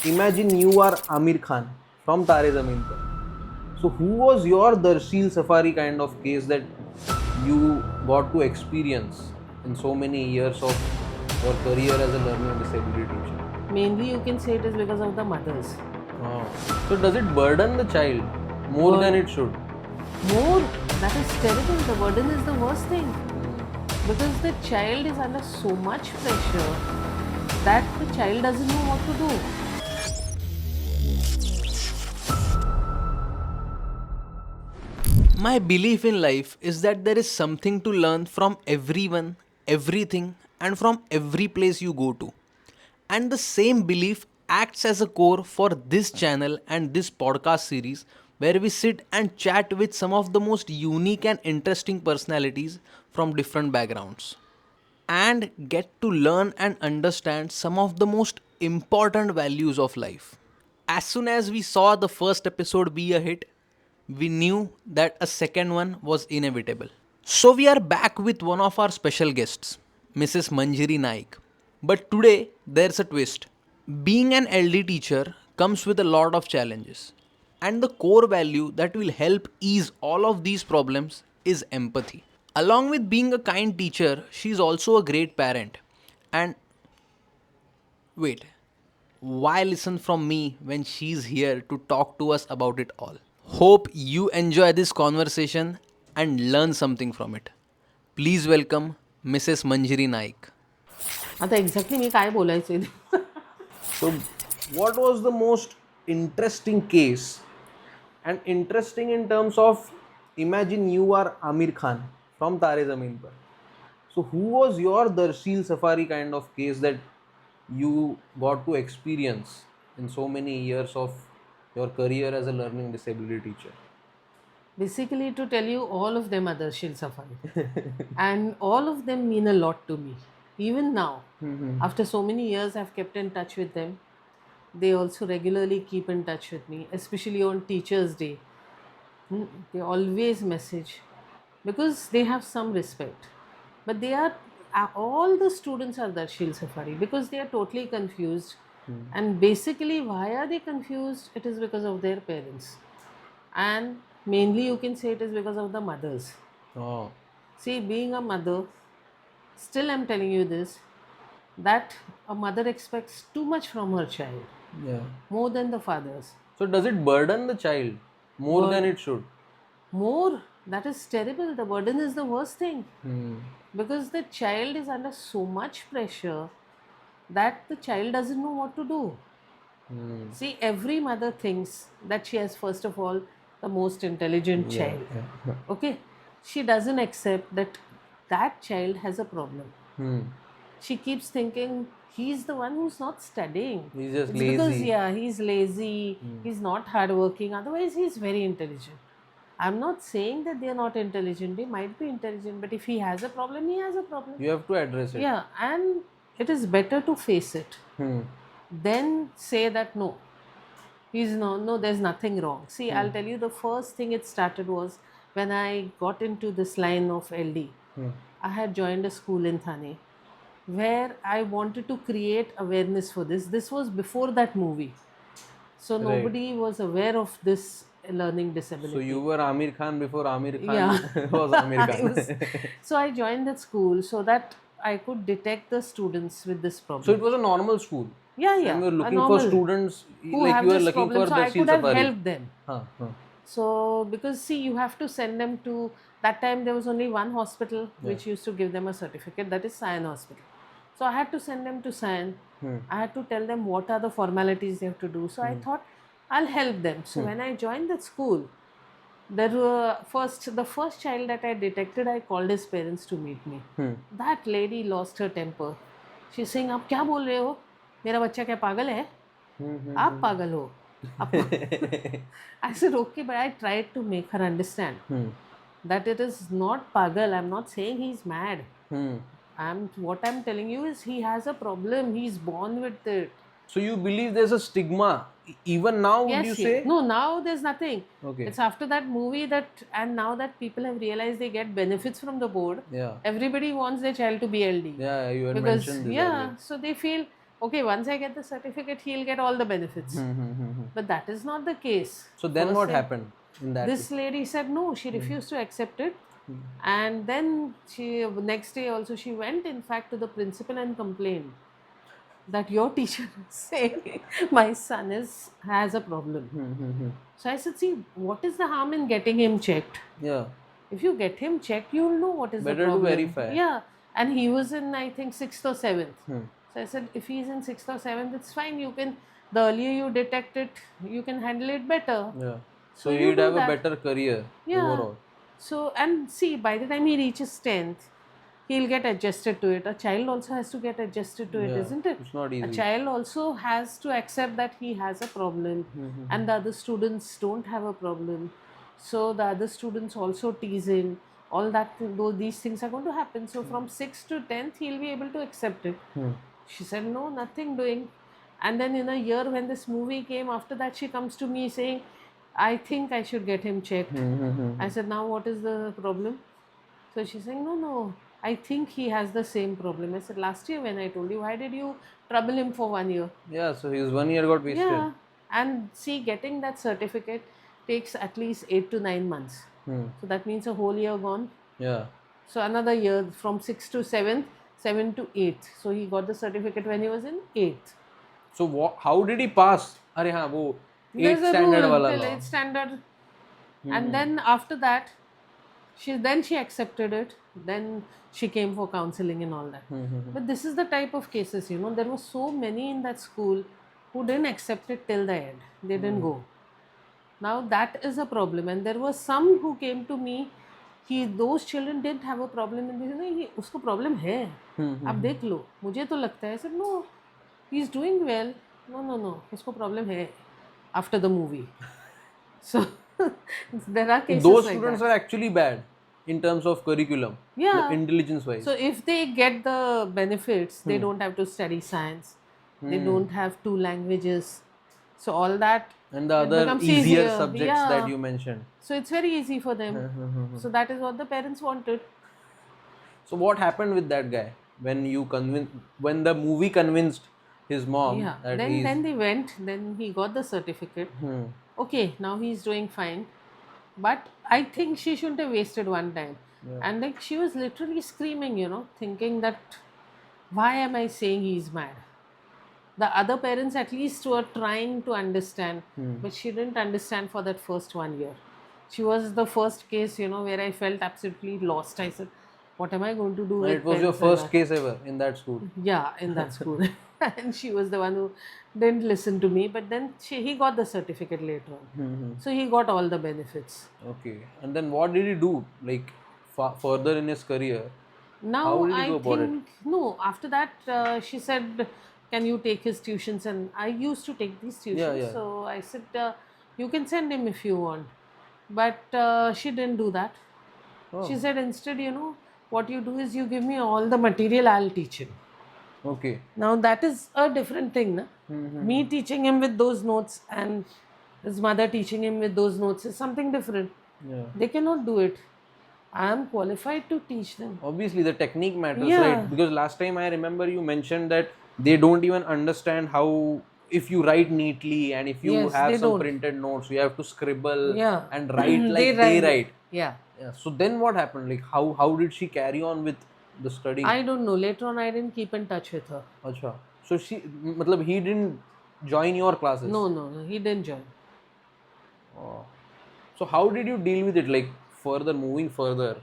Imagine you are Amir Khan from Tare Zameen Par. So, who was your Darshil Safari kind of case that you got to experience in so many years of your career as a learning disability teacher? Mainly, you can say it is because of the mothers. Oh. So, does it burden the child more than Bur- it should? More, that is terrible. The burden is the worst thing because the child is under so much pressure that the child doesn't know what to do. My belief in life is that there is something to learn from everyone, everything, and from every place you go to. And the same belief acts as a core for this channel and this podcast series, where we sit and chat with some of the most unique and interesting personalities from different backgrounds and get to learn and understand some of the most important values of life. As soon as we saw the first episode be a hit, we knew that a second one was inevitable. So we are back with one of our special guests, Mrs. Manjari Naik. But today there's a twist. Being an LD teacher comes with a lot of challenges. And the core value that will help ease all of these problems is empathy. Along with being a kind teacher, she's also a great parent. And wait, why listen from me when she's here to talk to us about it all? Hope you enjoy this conversation and learn something from it. Please welcome Mrs. Manjari Naik. आता exactly मी काय बोलायचे So, what was the most interesting case? And interesting in terms of imagine you are Amir Khan from Tare Zameen Par. So, who was your Darshil Safari kind of case that you got to experience in so many years of your career as a learning disability teacher? Basically, to tell you, all of them are Darshil Safari. And all of them mean a lot to me. Even now, after so many years, I've kept in touch with them. They also regularly keep in touch with me, especially on Teachers' Day. They always message because they have some respect. But they are, all the students are Darshil Safari because they are totally confused. And basically, why are they confused? It is because of their parents. And mainly, you can say it is because of the mothers. Oh, See, being a mother, still I'm telling you this, that a mother expects too much from her child, yeah. more than the fathers. So, does it burden the child more than Bur- it should? More, that is terrible. The burden is the worst thing because the child is under so much pressure that the child doesn't know what to do. See, every mother thinks that she has, first of all, the most intelligent child. Okay? She doesn't accept that that child has a problem. She keeps thinking he's the one who's not studying. He's just It's because, lazy. yeah, he's lazy, he's not hardworking, otherwise, he's very intelligent. I'm not saying that they're not intelligent, they might be intelligent, but if he has a problem, he has a problem. You have to address it. Yeah, and it is better to face it then say that no, there's nothing wrong. See, I'll tell you, the first thing it started was when I got into this line of LD. I had joined a school in Thane where I wanted to create awareness for this. This was before that movie, so nobody was aware of this learning disability. So, you were Amir Khan before Amir Khan Yeah. was Amir Khan. So I joined that school so that I could detect the students with this problem. So, it was a normal school. Yeah, And yeah. you were a looking for normal students who like have you were this looking problem, for so the I Seal could have Safari. helped them. Huh. So because see, you have to send them to, that time there was only one hospital which used to give them a certificate, that is Sion Hospital. So I had to send them to Sion. I had to tell them what are the formalities they have to do. So I thought I'll help them. So when I joined that school, there were the first child that I detected, I called his parents to meet me. That lady lost her temper. She's saying, आप क्या बोल रहे हो? मेरा बच्चा क्या पागल है? आप पागल हो. I said, okay, but I tried to make her understand that it is not pagal. I'm not saying he's mad. What I'm telling you is he has a problem. He's born with it. So, you believe there's a stigma even now, would you say? No, now there's nothing. Okay. It's after that movie and now that people have realized they get benefits from the board, Yeah. everybody wants their child to be LD. Yeah, you had Because, mentioned this yeah, earlier. so they feel okay, once I get the certificate, he'll get all the benefits. But that is not the case. So then First what thing, happened in that this case? lady said no, she refused to accept it. And then she, next day also, she went in fact to the principal and complained that your teacher is saying my son has a problem. So I said, see, what is the harm in getting him checked? Yeah, If you get him checked, you will know what is the better to problem. verify. Yeah, and he was in, I think, 6th or 7th. So I said, if he's in 6th or 7th, it's fine. You can, the earlier you detect it, you can handle it better. Yeah. So So you he'd do have a that. better career Yeah. overall. So, and see, by the time he reaches 10th, he'll get adjusted to it. A child also has to get adjusted to it, Yeah, isn't it? it's not A easy. child also has to accept that he has a problem and the other students don't have a problem. So the other students also tease him. All that, though these things are going to happen. So from 6th to 10th, he'll be able to accept it. She said, no, nothing doing. And then in a year when this movie came, after that she comes to me saying, I think I should get him checked. I said, now what is the problem? So she's saying, no, no, I think he has the same problem. I said, last year when I told you, why did you trouble him for 1 year? Yeah, so his 1 year got wasted. Yeah. And see, getting that certificate takes at least 8 to 9 months. So that means a whole year gone. Yeah. So another year from 6th to 7th, 7th to 8th. So he got the certificate when he was in 8th. So how did he pass? अरे हाँ वो There's 8th a standard rule वाला till law. 8th standard. And then after that, she accepted it. Then she came for counseling and all that. But this is the type of cases, there were so many in that school who didn't accept it till the end. They didn't go. Now that is a problem. And there were some who came to me. Those children didn't have a problem, and they said, नहीं उसको problem है. अब देख लो. मुझे तो लगता है. I said, no, he's doing well. No, उसको problem है. After the movie. So there are cases Those like students that. are actually bad in terms of curriculum. Yeah. Like intelligence wise. So if they get the benefits, they don't have to study science. They don't have 2 languages. So all that, and the it other becomes easier easier. subjects Yeah. that you mentioned. So it's very easy for them. So that is what the parents wanted. So what happened with that guy when the movie convinced his mom Yeah. that Then they went. Then he got the certificate. Okay, now he's doing fine. But I think she shouldn't have wasted one time. And like she was literally screaming, thinking that why am I saying he's mad? The other parents at least were trying to understand, but she didn't understand for that first 1 year. She was the first case, where I felt absolutely lost. I said, what am I going to do and with it was your pens and first that? case ever in that school. Yeah, in that school. And she was the one who didn't listen to me. But then he got the certificate later on. So he got all the benefits. Okay, and then what did he do like further in his career? Now How did he I go about it? think, no, after that she said, can you take his tuitions? And I used to take these tuitions. Yeah. So I said, you can send him if you want. But she didn't do that. She said, instead, what you do is you give me all the material, I'll teach him. Okay. Now that is a different thing. Na? Me teaching him with those notes and his mother teaching him with those notes is something different. Yeah. They cannot do it. I am qualified to teach them. Obviously, the technique matters, Yeah. right? Because last time I remember you mentioned that they don't even understand how, if you write neatly and if you Yes, have they some don't. printed notes, you have to scribble Yeah. and write like they write. Yeah. Yeah. So then what happened? Like how did she carry on with the studying? I don't know. Later on, I didn't keep in touch with her. Acha. So matlab he didn't join your classes. No, he didn't join. Oh. So how did you deal with it? Like moving further,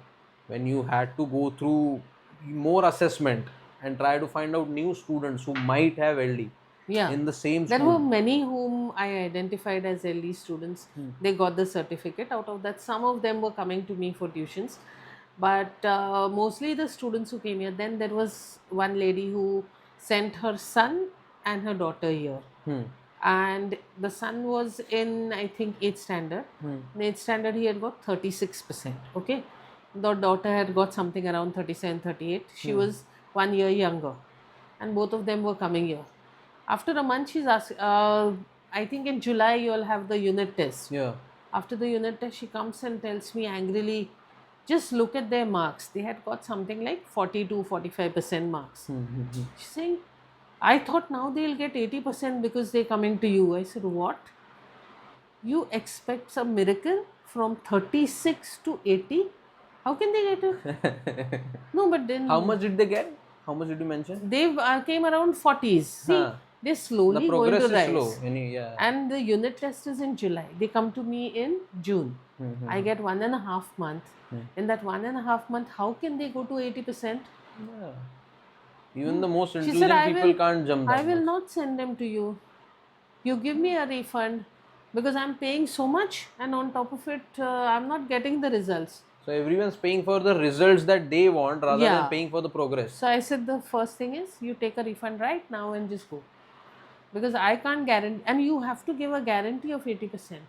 when you had to go through more assessment and try to find out new students who might have LD Yeah. in the same There school. were many whom I identified as LD students. They got the certificate. Out of that, some of them were coming to me for tuitions. But mostly the students who came here, then there was one lady who sent her son and her daughter here. And the son was in, I think, 8th standard. In 8th standard, he had got 36%. Okay. The daughter had got something around 37, 38. She was 1 year younger. And both of them were coming here. After a month, she's asked, I think in July, you'll have the unit test. Yeah. After the unit test, she comes and tells me angrily, just look at their marks. They had got something like 40 to 45% marks. She's saying, I thought now they'll get 80% because they're coming to you. I said, what? You expect some miracle from 36 to 80? How can they get it? No, but How then much did they get? How much did you mention? they came around 40s. See, Huh. they're The slowly going to progress is slow. rise. Yeah. And the unit test is in July. They come to me in June. I get 1.5 month. In that 1.5 month, how can they go to 80%? Yeah. Even the most She said, intelligent people can't jump I that will much. not send them to you. You give me a refund because I'm paying so much, and on top of it, I'm not getting the results. So everyone's paying for the results that they want rather than Yeah. paying for the progress. So I said, the first thing is you take a refund right now and just go. Because I can't guarantee, and you have to give a guarantee of 80%.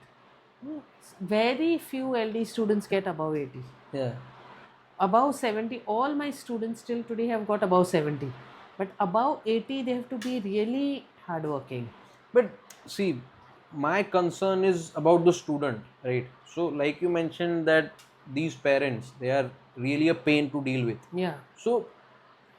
Very few LD students get above 80. Yeah. Above 70, all my students till today have got above 70. But above 80, they have to be really hardworking. But see, my concern is about the student, right? So, like you mentioned, that these parents, they are really a pain to deal with. Yeah. So,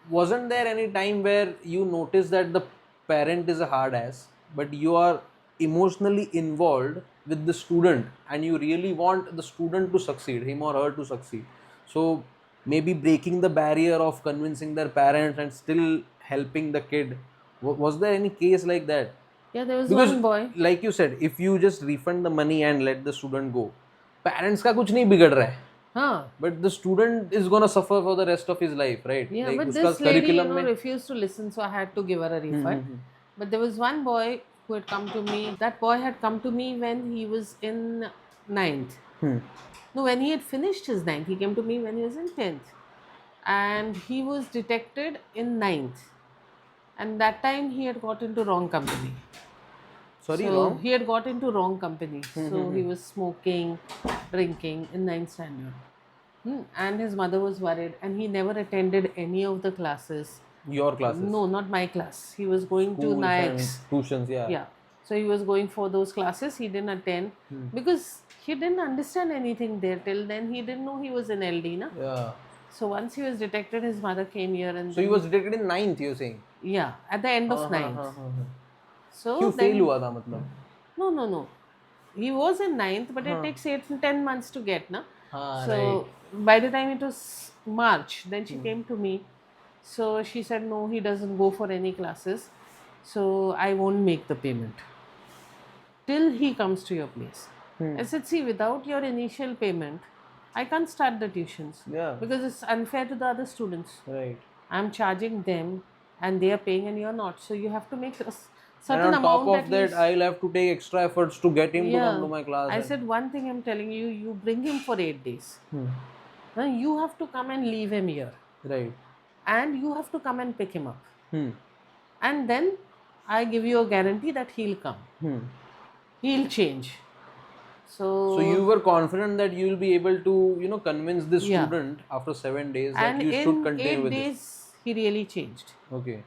wasn't there any time where you noticed that the parent is a hard ass, but you are emotionally involved with the student and you really want the student to succeed, him or her to succeed? So, maybe breaking the barrier of convincing their parents and still helping the kid. Was there any case like that? Yeah, there was Because one boy. like you said, if you just refund the money and let the student go, parents का कुछ नहीं बिगड़ रहा है, Huh. but the student is gonna suffer for the rest of his life, right? Yeah, Like but उसका this lady, curriculum में. refused to listen, so I had to give her a refund. But there was one boy who had come to me. That boy had come to me when he was in ninth. No, when he had finished his ninth, he came to me when he was in 10th. And he was detected in ninth. And that time he had got into wrong company. Sorry, So wrong. he had got into wrong company. So he was smoking, drinking in ninth standard. And his mother was worried, and he never attended any of the classes. Your classes, No, not my class. He was going to schools and Naik's. tuitions, yeah. Yeah. So he was going for those classes. He didn't attend because he didn't understand anything there till then. He didn't know he was in LD, na? Yeah. So once he was detected, his mother came here and So he was detected in ninth, you're saying? yeah, at the end of हाँ, ninth. हाँ, हाँ, हाँ. So क्यों then fail हुआ था मतलब? no. He was in ninth, but it takes 8 to 10 months to get, na? हाँ, So by the time it was March, then she came to me. So she said, no, he doesn't go for any classes. So I won't make the payment till he comes to your place. I said, see, without your initial payment, I can't start the tuitions Yeah. because it's unfair to the other students. Right. I'm charging them and they are paying and you're not. So you have to make a And certain on top amount of at that, least. I'll have to take extra efforts to get him to come Yeah. to my class. I and- said, one thing I'm telling you, you bring him for 8 days. Now you have to come and leave him here. Right. And you have to come and pick him up. Hmm. And then I give you a guarantee that he'll come. He'll change. So you were confident that you will be able to, convince this Yeah. student after 7 days that and you should in continue 8 with days, he really changed. this. Okay.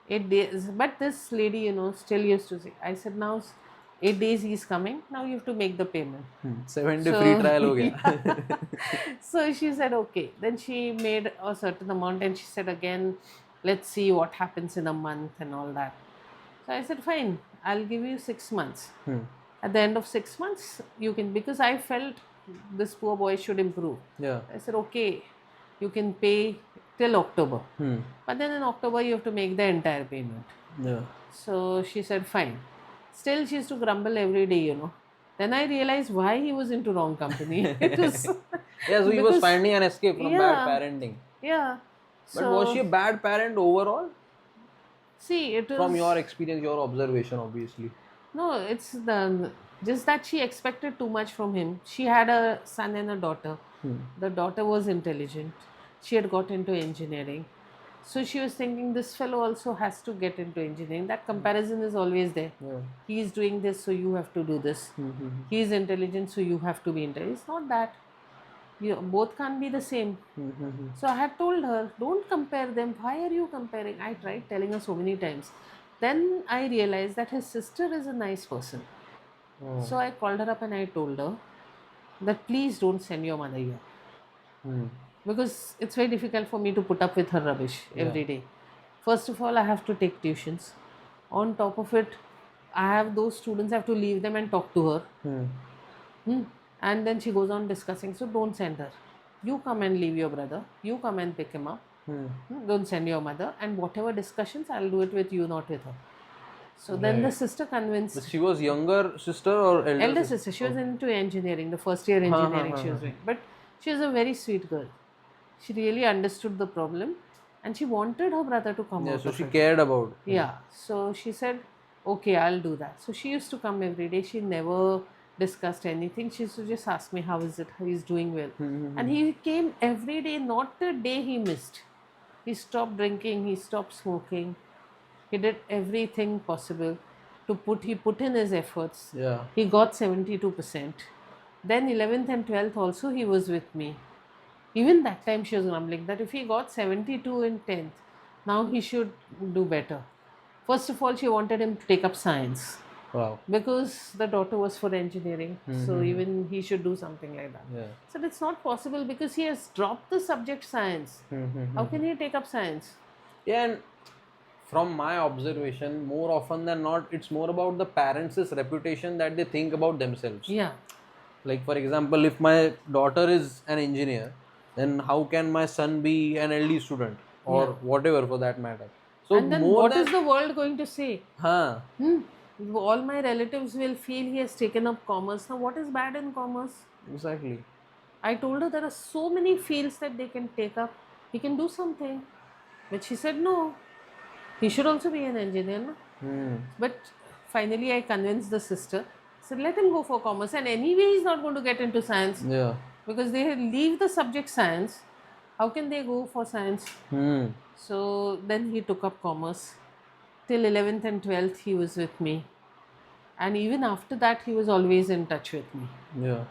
8 days. But this lady, still used to say, I said, now 8 days he's coming. Now you have to make the payment. 7 day free trial हो गया. So she said, okay. Then she made a certain amount and she said again, let's see what happens in a month and all that. So I said, fine, I'll give you 6 months. At the end of 6 months, you can, because I felt this poor boy should improve. Yeah. I said, okay, you can pay till October. But then in October, you have to make the entire payment. Yeah. So she said, fine. Still, she used to grumble every day. Then I realized why he was into wrong company. It was Yeah, so he was because- finding an escape from bad Yeah. parenting. yeah. But So was she a bad parent overall? see, it was From your experience, your observation, obviously. no. It's just that she expected too much from him. She had a son and a daughter. The daughter was intelligent. She had got into engineering. So she was thinking this fellow also has to get into engineering. That comparison is always there. Yeah. He is doing this, so you have to do this. He is intelligent, so you have to be intelligent. It's not that. You both can't be the same. So I had told her, don't compare them. Why are you comparing? I tried telling her so many times. Then I realized that his sister is a nice person. Oh. So I called her up and I told her that please don't send your mother here. Because it's very difficult for me to put up with her rubbish every day. First of all, I have to take tuitions. On top of it, I have those students, I have to leave them and talk to her. Hmm. And then she goes on discussing, so don't send her. You come and leave your brother. You come and pick him up. Don't send your mother. And whatever discussions, I'll do it with you, not with her. So then the sister convinced. She was younger sister or Elder sister. She was into engineering, the first year engineering she was doing. But she was a very sweet girl. She really understood the problem and she wanted her brother to come out So of she it. cared about. Yeah. So she said, okay, I'll do that. So she used to come every day. She never discussed anything. She used to just ask me, how is it? He's doing well. And he came every day, not a day he missed. He stopped drinking, he stopped smoking. He did everything possible he put in his efforts. Yeah. He got 72%. Then 11th and 12th also he was with me. Even that time she was grumbling that if he got 72 in 10th, now he should do better. First of all, she wanted him to take up science Wow. because the daughter was for engineering. So even he should do something like that. Yeah. So it's not possible because he has dropped the subject science. How can he take up science? Yeah, and from my observation, more often than not, it's more about the parents' reputation that they think about themselves. Yeah. Like, for example, if my daughter is an engineer, then how can my son be an LD student or whatever for that matter? So And then more what than is the world going to say? huh? All my relatives will feel he has taken up commerce. Now, what is bad in commerce? Exactly. I told her there are so many fields that they can take up. He can do something. But she said no. He should also be an engineer. No? But finally, I convinced the sister. Said let him go for commerce. And anyway, he's not going to get into science Yeah. because they leave the subject science. How can they go for science? So then he took up commerce. Till 11th and 12th, he was with me. And even after that, he was always in touch with me. Yeah.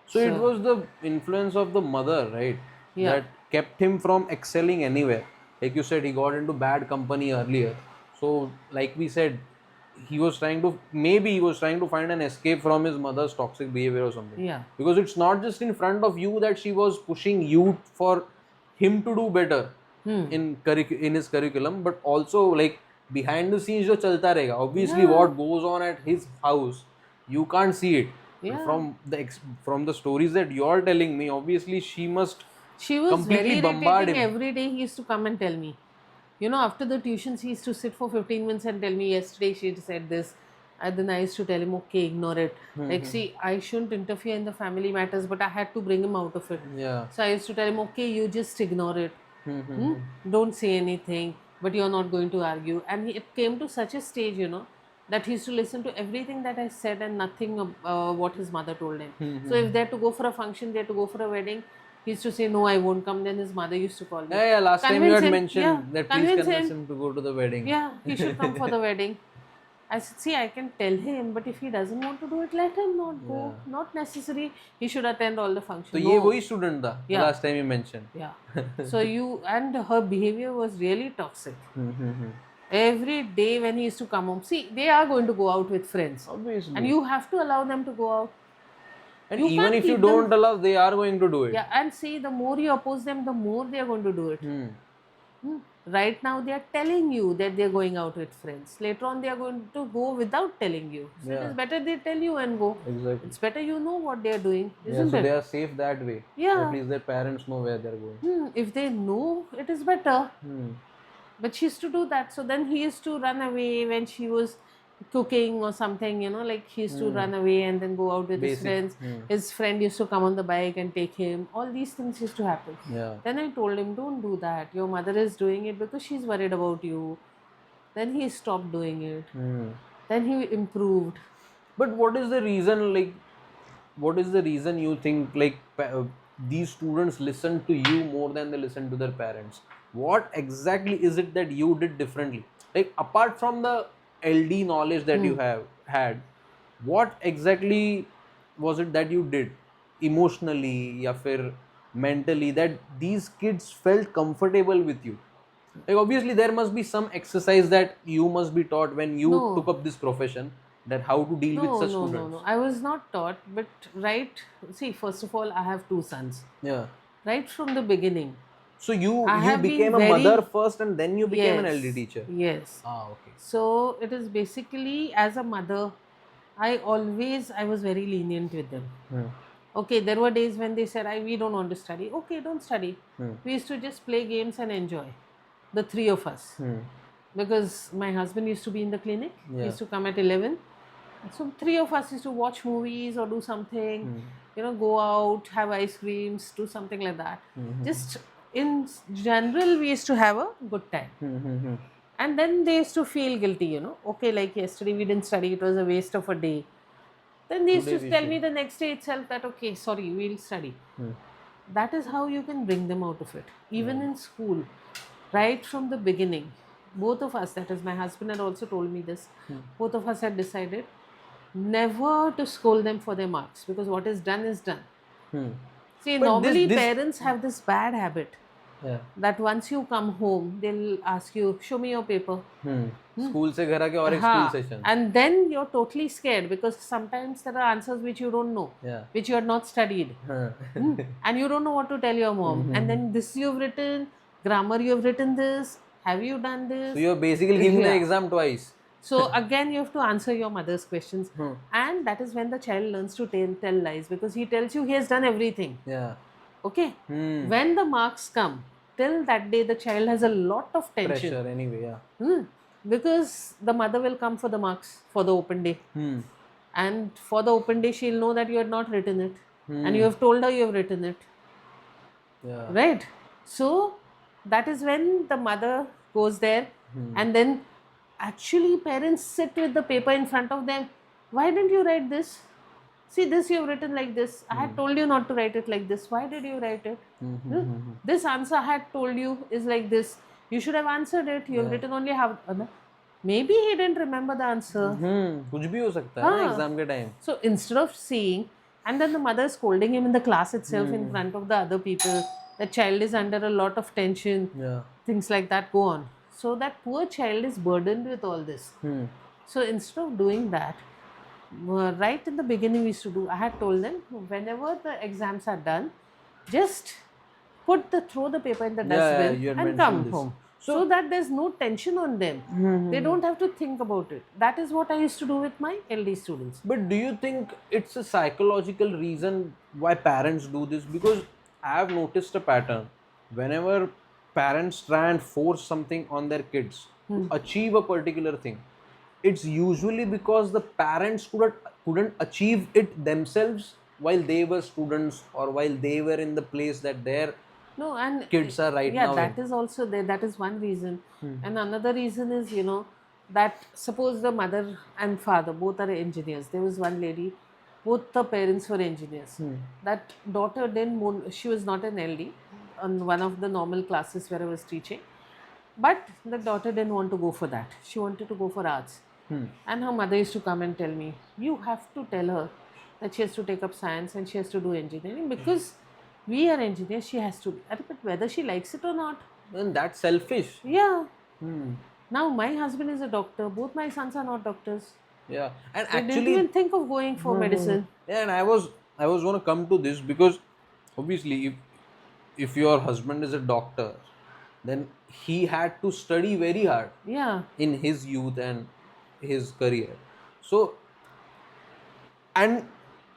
So it was the influence of the mother, right? Yeah. That kept him from excelling anywhere. Like you said, he got into bad company earlier. So, like we said, he was trying to find an escape from his mother's toxic behavior or something. Yeah. Because it's not just in front of you that she was pushing you for him to do better in his curriculum, but also like behind the scenes jo chalta rahega. Obviously, what goes on at his house, you can't see it. Yeah. From the stories that you're telling me, obviously she must She was completely very bombard irritating. him. Every day he used to come and tell me. You know, after the tuitions, he used to sit for 15 minutes and tell me, yesterday she said this. And then I used to tell him, okay, ignore it. Like, see, I shouldn't interfere in the family matters, but I had to bring him out of it. Yeah. So I used to tell him, okay, you just ignore it. Don't say anything, but you're not going to argue. And it came to such a stage, you know, that he used to listen to everything that I said and nothing what his mother told him. So if they had to go for a function, they had to go for a wedding, he used to say, no, I won't come. Then his mother used to call me. Yeah, last time you had mentioned Yeah, that please convince him to go to the wedding. Yeah, he should come for the wedding. I said, see, I can tell him, but if he doesn't want to do it, let him not go. Not necessary. He should attend all the functions. So ये वही student था last time you mentioned. Yeah. So and her behavior was really toxic. Every day when he used to come home, see, they are going to go out with friends. Obviously. And you have to allow them to go out. And You even can't if you keep don't allow, they are going to do it. Yeah, and see, the more you oppose them, the more they are going to do it. Right now, they are telling you that they are going out with friends. Later on, they are going to go without telling you. So it is better they tell you and go. Exactly. It's better you know what they are doing, isn't So it? they are safe that way. Yeah. At least their parents know where they are going. If they know, it is better. But she used to do that. So then he used to run away when she was cooking or something, you know, like he used to run away and then go out with his friends. His friend used to come on the bike and take him. All these things used to happen. Yeah. Then I told him, don't do that. Your mother is doing it because she's worried about you. Then he stopped doing it. Then he improved. But what is the reason, like, what is the reason you think, like, these students listen to you more than they listen to their parents? What exactly is it that you did differently? Like, apart from the LD knowledge that you have had, what exactly was it that you did emotionally or mentally that these kids felt comfortable with you? Like, obviously there must be some exercise that you must be taught when you took up this profession, that how to deal with such students. No. I was not taught, but see, first of all, I have two sons. Yeah. Right from the beginning, So you I you have been became a very- mother first and then you became an Yes, LD teacher. yes. Okay. So it is basically, as a mother, I was very lenient with them. Okay, there were days when they said, we don't want to study. Okay, don't study. We used to just play games and enjoy, the three of us. Because my husband used to be in the clinic. He Yeah. used to come at 11. So three of us used to watch movies or do something, go out, have ice creams, do something like that. Just in general, we used to have a good time. And then they used to feel guilty, okay, like yesterday we didn't study, it was a waste of a day. Then they used Today to we tell should. me the next day itself that, okay, sorry, we'll study. That is how you can bring them out of it. Even in school, right from the beginning, both of us, that is, my husband had also told me this, both of us had decided never to scold them for their marks, because what is done is done. See, But normally this parents have this bad habit yeah. that once you come home, they'll ask you, show me your paper. School से घर आके और एक school session. And then you're totally scared, because sometimes there are answers which you don't know, Yeah. which you had not studied. And you don't know what to tell your mom. And then this you've written, grammar you've written this, have you done this? So you're basically giving the Yeah. exam twice. So again, you have to answer your mother's questions. And that is when the child learns to tell lies, because he tells you he has done everything. Yeah. Okay? When the marks come, till that day, the child has a lot of tension. Pressure anyway. Yeah. Because the mother will come for the marks for the open day. And for the open day, she'll know that you had not written it. And you have told her you have written it. Yeah. Right? So that is when the mother goes there, and then actually parents sit with the paper in front of them. Why didn't you write this? See, this you have written like this. I had told you not to write it like this. Why did you write it? This answer I had told you is like this. You should have answered it. You have written only half. Maybe he didn't remember the answer. कुछ भी हो सकता है ना exam के time. So instead of seeing, and then the mother is scolding him in the class itself in front of the other people, the child is under a lot of tension, Yeah. things like that go on. So that poor child is burdened with all this. So instead of doing that, right in the beginning we used to do, I had told them, whenever the exams are done, just throw the paper in the dustbin you had and mentioned come this. home. So that there's no tension on them. They don't have to think about it. That is what I used to do with my LD students. But do you think it's a psychological reason why parents do this? Because I have noticed a pattern. Whenever parents try and force something on their kids to achieve a particular thing, it's usually because the parents couldn't achieve it themselves while they were students or while they were in the place that their No, and kids are right yeah, now that in. is also there. That is one reason. And another reason is, that suppose the mother and father both are engineers. There was one lady, both the parents were engineers. That daughter she was not an LD on one of the normal classes where I was teaching. But the daughter didn't want to go for that. She wanted to go for arts. And her mother used to come and tell me, you have to tell her that she has to take up science and she has to do engineering, because we are engineers, she has to. But whether she likes it or not. And that's selfish. Yeah. Now my husband is a doctor. Both my sons are not doctors. Yeah. And They didn't actually even think of going for medicine. yeah, and I was going to come to this because obviously if your husband is a doctor, then he had to study very hard Yeah. in his youth and his career. So, and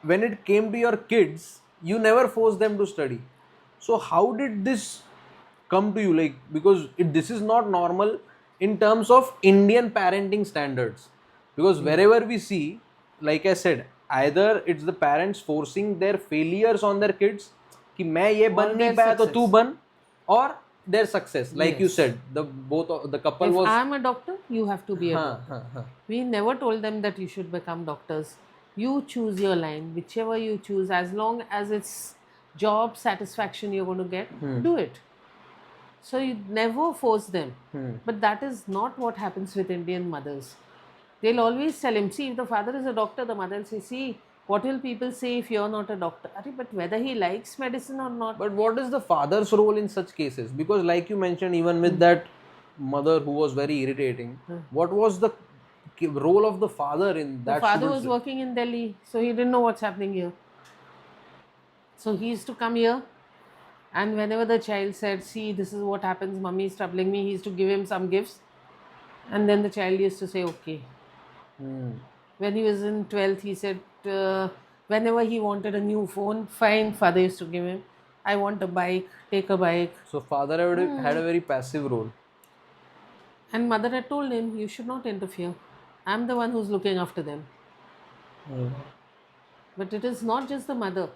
when it came to your kids, you never forced them to study. So how did this come to you? Like, because this is not normal in terms of Indian parenting standards. Because wherever we see, like I said, either it's the parents forcing their failures on their kids, कि मैं ये बन नहीं पाया तो तू बन, or their success. Like you said, the couple If was. I am a doctor, you have to be a doctor. We never told them that you should become doctors. You choose your line, whichever you choose, as long as it's job satisfaction you're going to get, do it. So you never force them. But that is not what happens with Indian mothers. They'll always tell him, see, if the father is a doctor, the mother will say, see, what will people say if you're not a doctor? But whether he likes medicine or not. But what is the father's role in such cases? Because like you mentioned, even with that mother who was very irritating, what was the role of the father in that? The father was working in Delhi, so he didn't know what's happening here. So he used to come here And whenever the child said, see, this is what happens, mummy is troubling me, he used to give him some gifts. And then the child used to say, okay. When he was in 12th, he said, whenever he wanted a new phone, fine, father used to give him. I want a bike, take a bike. So father had a very passive role. And mother had told him, you should not interfere. I'm the one who's looking after them. But it is not just the mother.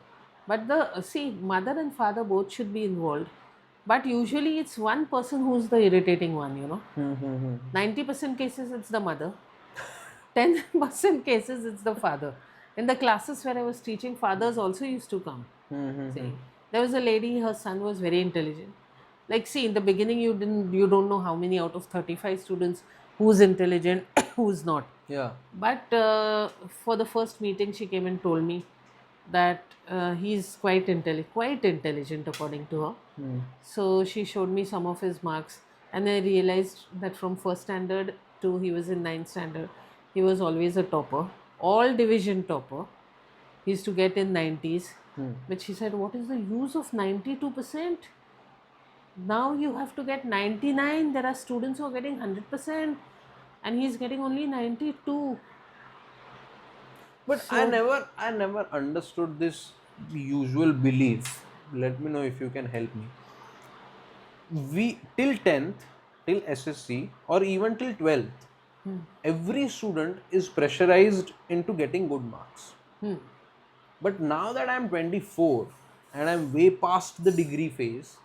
But see, mother and father both should be involved. But usually it's one person who's the irritating one, 90% cases it's the mother. 10% cases it's the father. In the classes where I was teaching, fathers also used to come. Saying there was a lady, her son was very intelligent. Like, see, in the beginning you don't know how many out of 35 students who's intelligent, who's not. Yeah. But for the first meeting, she came and told me that he's quite intelligent according to her. So she showed me some of his marks, and I realized that from first standard to he was in ninth standard, he was always a topper, all division topper. He used to get in 90s. But she said, what is the use of 92%? Now you have to get 99. There are students who are getting 100%, and he's getting only 92. But I never understood this usual belief. Let me know if you can help me. We till 10th, till SSC, or even till 12th, every student is pressurized into getting good marks. But now that I'm 24 and I'm way past the degree phase,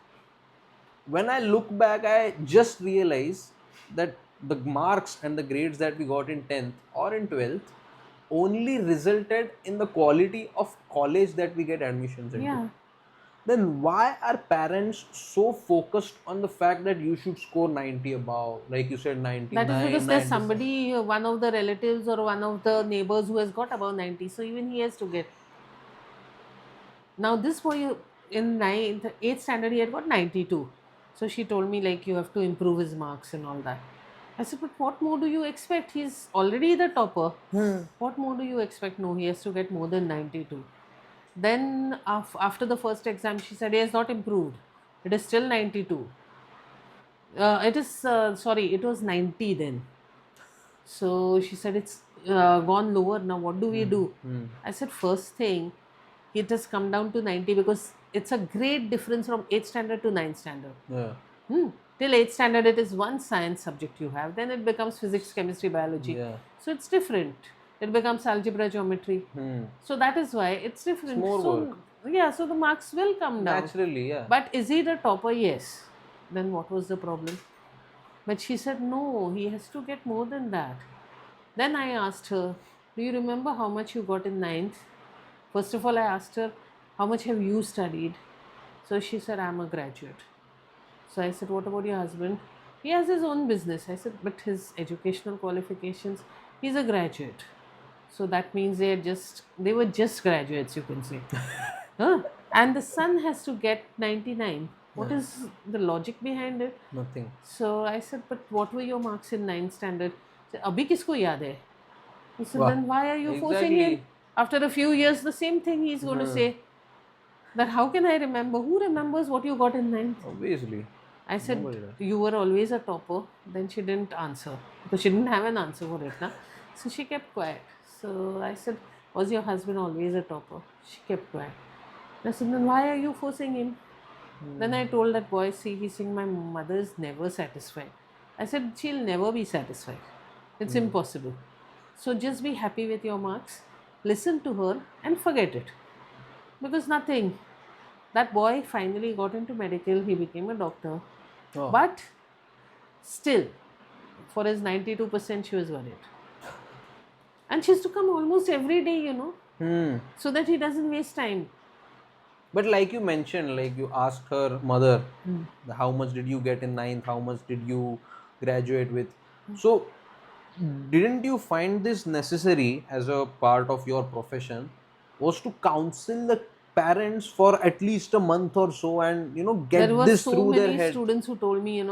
when I look back, I just realize that the marks and the grades that we got in 10th or in 12th only resulted in the quality of college that we get admissions into. Yeah. Then why are parents so focused on the fact that you should score 90 above, like you said, 99, That is because there's 97? somebody, one of the relatives or one of the neighbors who has got above 90. So even he has to get. Now this boy in 9th, 8th standard, he had got 92. So she told me, like, you have to improve his marks and all that. I said, but what more do you expect? He's already the topper. What more do you expect? No, he has to get more than 92. Then after the first exam, she said he has not improved. It is still 92. It was 90 then. So she said it's gone lower. Now what do we do? I said, first thing, it has come down to 90 because it's a great difference from 8th standard to 9th standard. Yeah. Till 8th standard, it is one science subject you have. Then it becomes physics, chemistry, biology. Yeah. So it's different. It becomes algebra, geometry. So that is why it's different. more work. Yeah, so the marks will come down. Naturally, yeah. But is he the topper? Yes. Then what was the problem? But she said, no, he has to get more than that. Then I asked her, do you remember how much you got in 9th? First of all, I asked her, how much have you studied? So she said, I'm a graduate. So I said, what about your husband? He has his own business. I said, but his educational qualifications, he's a graduate. So that means they were just graduates, you can say. And the son has to get 99. What is the logic behind it? Nothing. So I said, but what were your marks in 9th standard? He said, Abhi kisko yaad hai? He said, Wow. then why are you forcing Exactly. him? After a few years, the same thing he's going to say. That how can I remember? Who remembers what you got in 9th? Obviously. I said, Nobody does. you were always a topper. Then she didn't answer because she didn't have an answer for it. Na? So she kept quiet. So I said, was your husband always a topper? She kept quiet. I said, then why are you forcing him? Then I told that boy, see, he's saying my mother is never satisfied. I said, she'll never be satisfied. It's impossible. So just be happy with your marks, listen to her and forget it. Because nothing. That boy finally got into medical, he became a doctor. Oh. But still, for his 92%, she was worried. And she used to come almost every day, so that he doesn't waste time. But like you mentioned, like you asked her mother, how much did you get in 9th? How much did you graduate with? So, didn't you find this necessary as a part of your profession? Was to counsel the parents for at least a month or so and get There were this so through their many head? students who told me,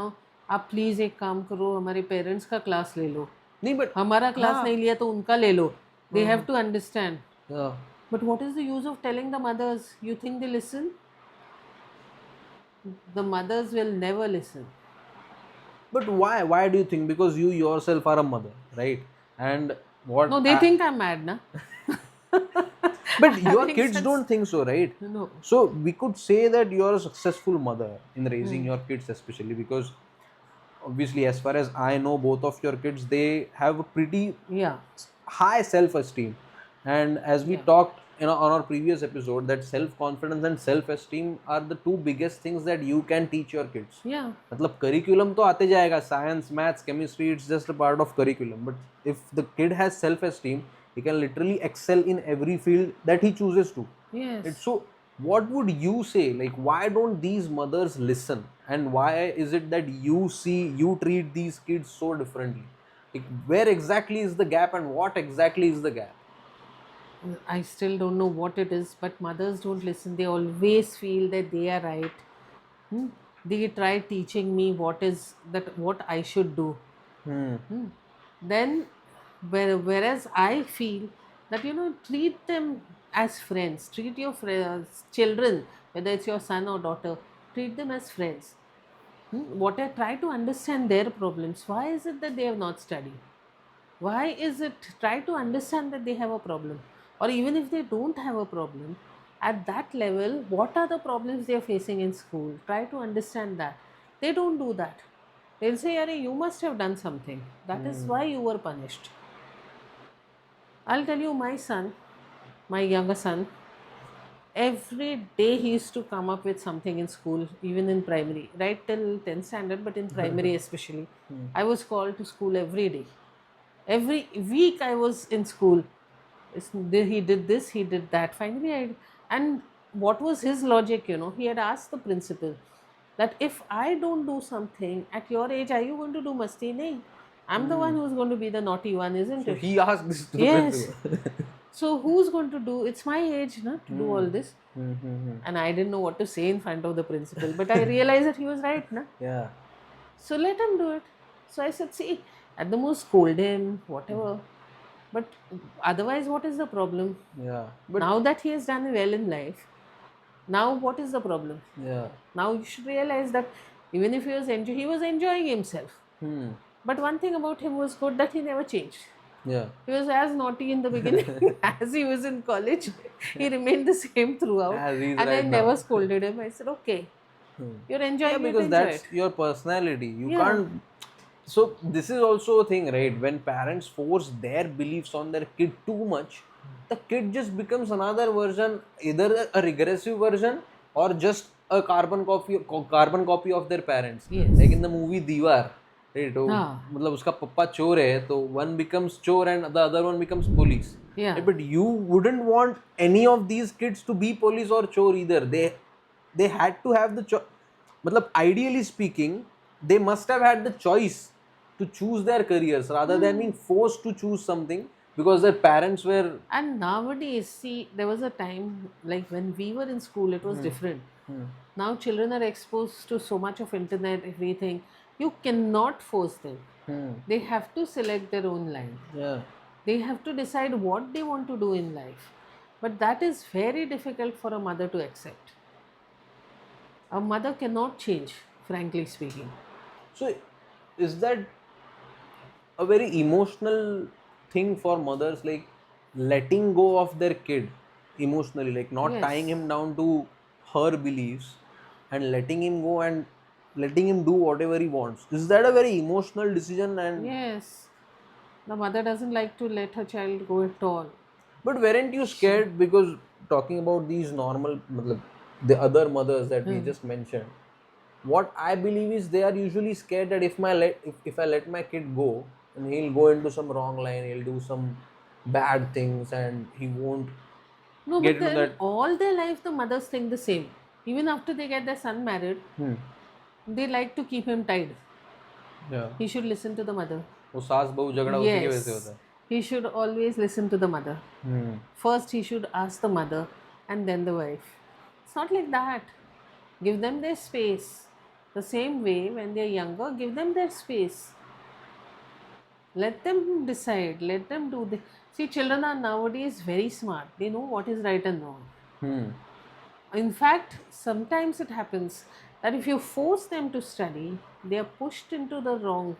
आप please एक काम करो हमारे parents का class ले लो नहीं, but हमारा class नहीं लिया तो उनका ले लो they have to understand. yeah. But what is the use of telling the mothers? You think they listen? the mothers will never listen. But why? Why do you think? Because you yourself are a mother, right? And No, what? they think I'm mad, na? But your Having kids such, don't think so, right? no. So we could say that you're a successful mother in raising your kids, especially because obviously, as far as I know, both of your kids, they have a pretty Yeah, high self-esteem. And as we yeah, talked, on our previous episode, that self-confidence and self-esteem are the two biggest things that you can teach your kids. yeah. मतलब curriculum तो आते जाएगा, science, maths, chemistry, it's just a part of curriculum. But if the kid has self-esteem, he can literally excel in every field that he chooses to. It's Yes. so. What would you say? Like, why don't these mothers listen, and why is it that you treat these kids so differently? Like, where exactly is the gap, and what exactly is the gap? I still don't know what it is, but mothers don't listen. They always feel that they are right. Hmm? They try teaching me what I should do. Hmm. Hmm. Then, whereas I feel that treat them as friends. Treat your friends, children, whether it's your son or daughter, treat them as friends. What I try to understand their problems. Why is it that they have not studied? Why is it? Try to understand that they have a problem, or even if they don't have a problem, at that level, what are the problems they are facing in school? Try to understand that. They don't do that. They'll say, "Arey, you must have done something. That is why you were punished." I'll tell you, my son, my younger son, every day he used to come up with something in school, even in primary, right till 10th standard, but in primary especially. I was called to school every day. Every week I was in school. He did this, he did that. Finally, and what was his logic? He had asked the principal that if I don't do something at your age, are you going to do masti? Nahi. I'm the one who's going to be the naughty one, isn't So it? he asked this to the Yes. principal. So who's going to do? It's my age, na, to do all this. Hmm. And I didn't know what to say in front of the principal, but I realized that he was right, na. Yeah. So let him do it. So I said, see, at the most scold him, whatever. But otherwise, what is the problem? Yeah. But Now that he has done well in life, now what is the problem? yeah. Now you should realize that even if he was enjoying himself. Hmm. But one thing about him was good, that he never changed. Yeah. He was as naughty in the beginning as he was in college. He remained the same throughout. As he's And I right never now. scolded him. I said, okay, you're Yeah, enjoying it, because enjoy that's it. your personality. You Yeah. can't. So this is also a thing, right? When parents force their beliefs on their kid too much, the kid just becomes another version, either a regressive version or just a carbon copy of their parents. Like Yes. in the movie Diwar, right? तो Ah, मतलब उसका पप्पा चोर है, तो one becomes चोर and the other one becomes police. yeah. Right? But you wouldn't want any of these kids to be police or chore either. They had to have the मतलब ideally speaking, they must have had the choice to choose their careers rather than being forced to choose something because their parents were. And nowadays, see, there was a time like when we were in school, it was different. Now children are exposed to so much of internet, everything. You cannot force them. They have to select their own line. Yeah. They have to decide what they want to do in life. But that is very difficult for a mother to accept. A mother cannot change, frankly speaking. So, is that a very emotional thing for mothers, like letting go of their kid emotionally, like not tying Yes. him down to her beliefs and letting him go and letting him do whatever he wants? Is that a very emotional decision? And Yes. The mother doesn't like to let her child go at all. but weren't you She, scared? Because talking about these normal, matlab, the other mothers that we just mentioned, what I believe is they are usually scared that if I let my kid go and he'll go into some wrong line, he'll do some bad things and he won't no, get but into then that. all their life the mothers think the same. Even after they get their son married, Hmm. they like to keep him tied. Yeah. He should listen to the mother. वो सास बहू झगड़ा उसी के वजह से होता Yes, है. he should always listen to the mother. Hmm. First, he should ask the mother and then the wife. It's not like that. Give them their space. The same way, when they're younger, give them their space. Let them decide. Let them do the. See, children are nowadays very smart. They know what is right and wrong. Hmm. In fact, sometimes it happens. that if you force them to study, they are pushed into the wrong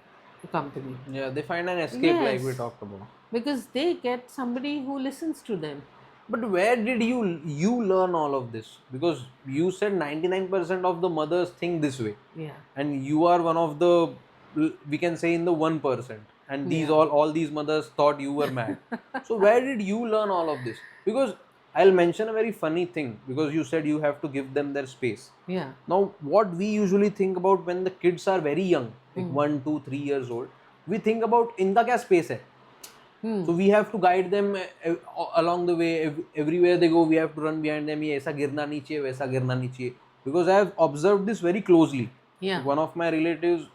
company. Yeah, they find an escape like we Yes, talked about. because they get somebody who listens to them. But where did you learn all of this? Because you said 99% of the mothers think this way, Yeah, and you are one of the, we can say, in the 1%, and these yeah, all these mothers thought you were mad. So where did you learn all of this? Because I'll mention a very funny thing, because you said you have to give them their space. yeah. Now, what we usually think about when the kids are very young, like 1, 2, 3 years old, we think about inka kya space hai. So we have to guide them along the way. Everywhere they go, we have to run behind them. ये ऐसा गिरना नहीं चाहिए, वैसा गिरना नहीं चाहिए. Because I have observed this very closely. Yeah. One of my relatives,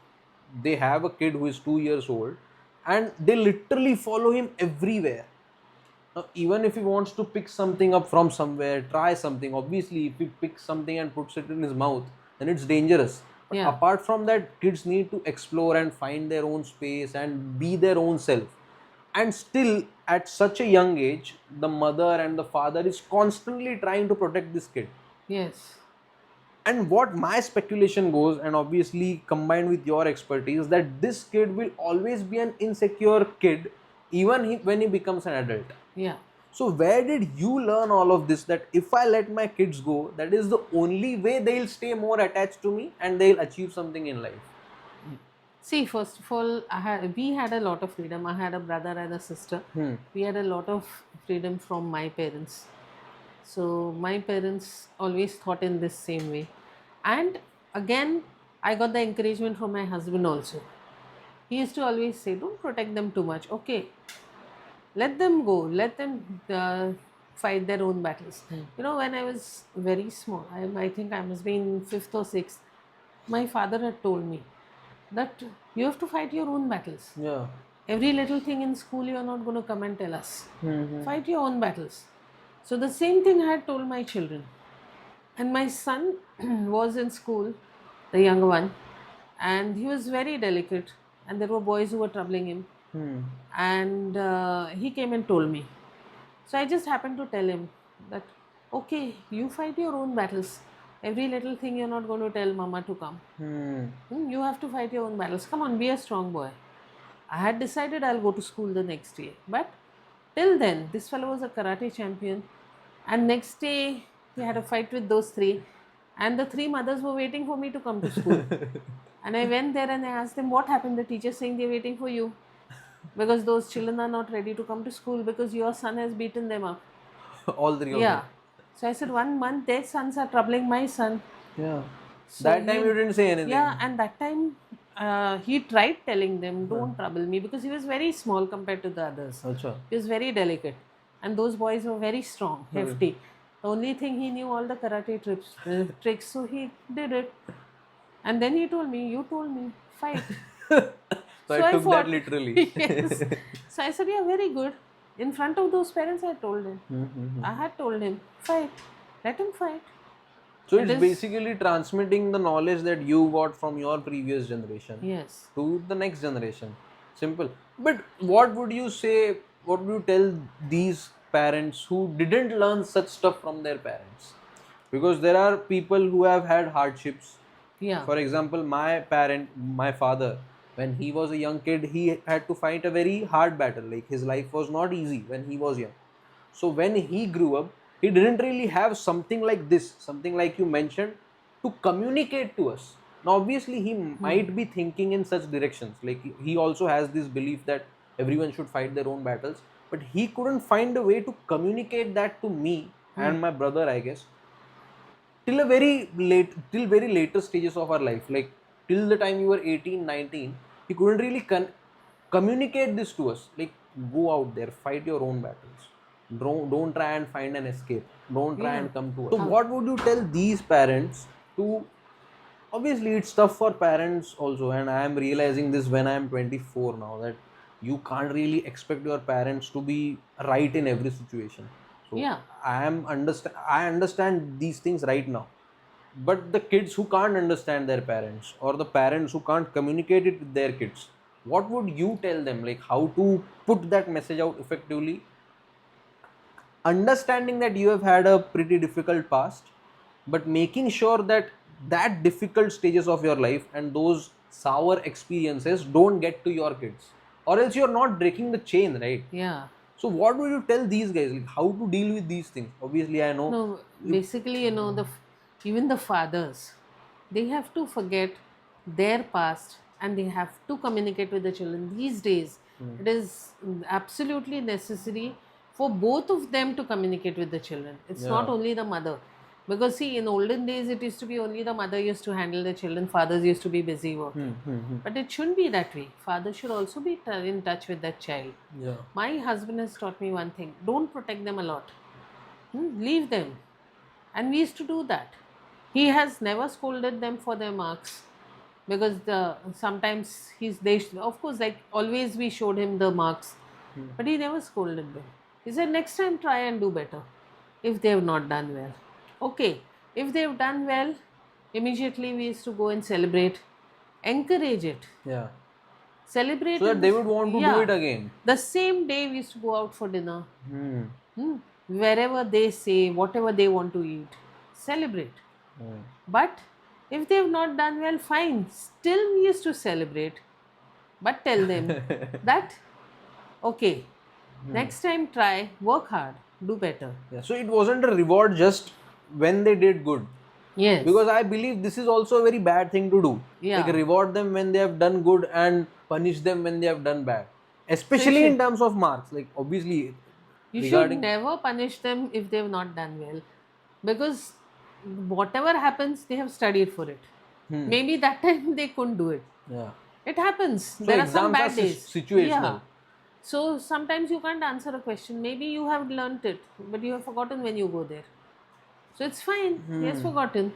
they have a kid who is 2 years old, and they literally follow him everywhere. Now, even if he wants to pick something up from somewhere, try something. Obviously, if he picks something and puts it in his mouth, then it's dangerous. But Yeah. apart from that, kids need to explore and find their own space and be their own self. And still, at such a young age, the mother and the father is constantly trying to protect this kid. Yes. And what my speculation goes, and obviously combined with your expertise, that this kid will always be an insecure kid even when he becomes an adult. Yeah. So where did you learn all of this, that if I let my kids go, that is the only way they'll stay more attached to me and they'll achieve something in life? See, first of all, we had a lot of freedom. I had a brother and a sister. We had a lot of freedom from my parents. So my parents always thought in this same way. And again, I got the encouragement from my husband also. He used to always say, don't protect them too much. Okay, let them go, let them fight their own battles. You know, when I was very small, I think I must be in fifth or sixth, my father had told me that you have to fight your own battles. Yeah. Every little thing in school, you are not going to come and tell us. Fight your own battles. So the same thing I had told my children. And my son was in school, the younger one, and he was very delicate, and there were boys who were troubling him. And he came and told me. So I just happened to tell him that, okay, you fight your own battles. Every little thing you're not going to tell mama to come. You have to fight your own battles. Come on, be a strong boy. I had decided I'll go to school the next day. But till then, this fellow was a karate champion. And next day, he had a fight with those three. And the three mothers were waiting for me to come to school. And I went there and I asked them, what happened? The teacher saying they're waiting for you. Because those children are not ready to come to school because your son has beaten them up. All three of Yeah. them. So I said, 1 month their sons are troubling my son. Yeah. So That time you didn't say anything. Yeah, and that time he tried telling them, don't trouble me, because he was very small compared to the others. Acha. He was very delicate. And those boys were very strong, hefty. The only thing he knew all the karate tricks, so he did it. And then he told me, you told me, fight. So I took that literally. Yes. So I said, yeah, very good. In front of those parents, I told him. I had told him, fight. Let him fight. So It it's is- basically transmitting the knowledge that you got from your previous generation Yes. to the next generation. Simple. But what would you say, what would you tell these parents who didn't learn such stuff from their parents? Because there are people who have had hardships. Yeah. For example, my father, when he was a young kid, he had to fight a very hard battle. Like his life was not easy when he was young. So when he grew up, he didn't really have something like this, something like you mentioned, to communicate to us. Now, obviously, he might be thinking in such directions. Like he also has this belief that everyone should fight their own battles, but he couldn't find a way to communicate that to me and my brother, I guess, till very later stages of our life, like till the time you were 18, 19, he couldn't really communicate this to us, like go out there, fight your own battles, don't try and find an escape, don't try and come to us. So what would you tell these parents to, obviously it's tough for parents also, and I am realizing this when I am 24 now, that you can't really expect your parents to be right in every situation. So Yeah. I understand these things right now, but the kids who can't understand their parents, or the parents who can't communicate it with their kids, what would you tell them, like how to put that message out effectively, understanding that you have had a pretty difficult past, but making sure that that difficult stages of your life and those sour experiences don't get to your kids, or else you're not breaking the chain, right? Yeah. So what would you tell these guys, like how to deal with these things? Obviously, I know. No, basically, even the fathers, they have to forget their past and they have to communicate with the children. These days, it is absolutely necessary for both of them to communicate with the children. It's not Yeah. only the mother. Because, see, in olden days, it used to be only the mother used to handle the children, fathers used to be busy working. But it shouldn't be that way. Father should also be in touch with that child. Yeah. My husband has taught me one thing: don't protect them a lot. Leave them. And we used to do that. He has never scolded them for their marks because sometimes of course, like always we showed him the marks, but he never scolded them. He said, next time try and do better if they have not done well. Okay, if they have done well, immediately we used to go and celebrate, encourage it, Yeah. celebrate So that in they would want to do it again. the same day we used to go out for dinner. Hmm. Wherever they say, whatever they want to eat, celebrate. But if they have not done well, fine. Still, we used to celebrate, but tell them that, okay, next time try, work hard, do better. Yeah. So it wasn't a reward just when they did good. Yes. Because I believe this is also a very bad thing to do. Yeah. Like reward them when they have done good and punish them when they have done bad. Especially in should- terms of marks. Like obviously You should regarding never punish them if they have not done well, because whatever happens, they have studied for it. Maybe that time they couldn't do it. yeah. It happens. So There are some exams are bad days. situational. Yeah. So sometimes you can't answer a question. Maybe you have learnt it, but you have forgotten when you go there. So it's fine. He has forgotten.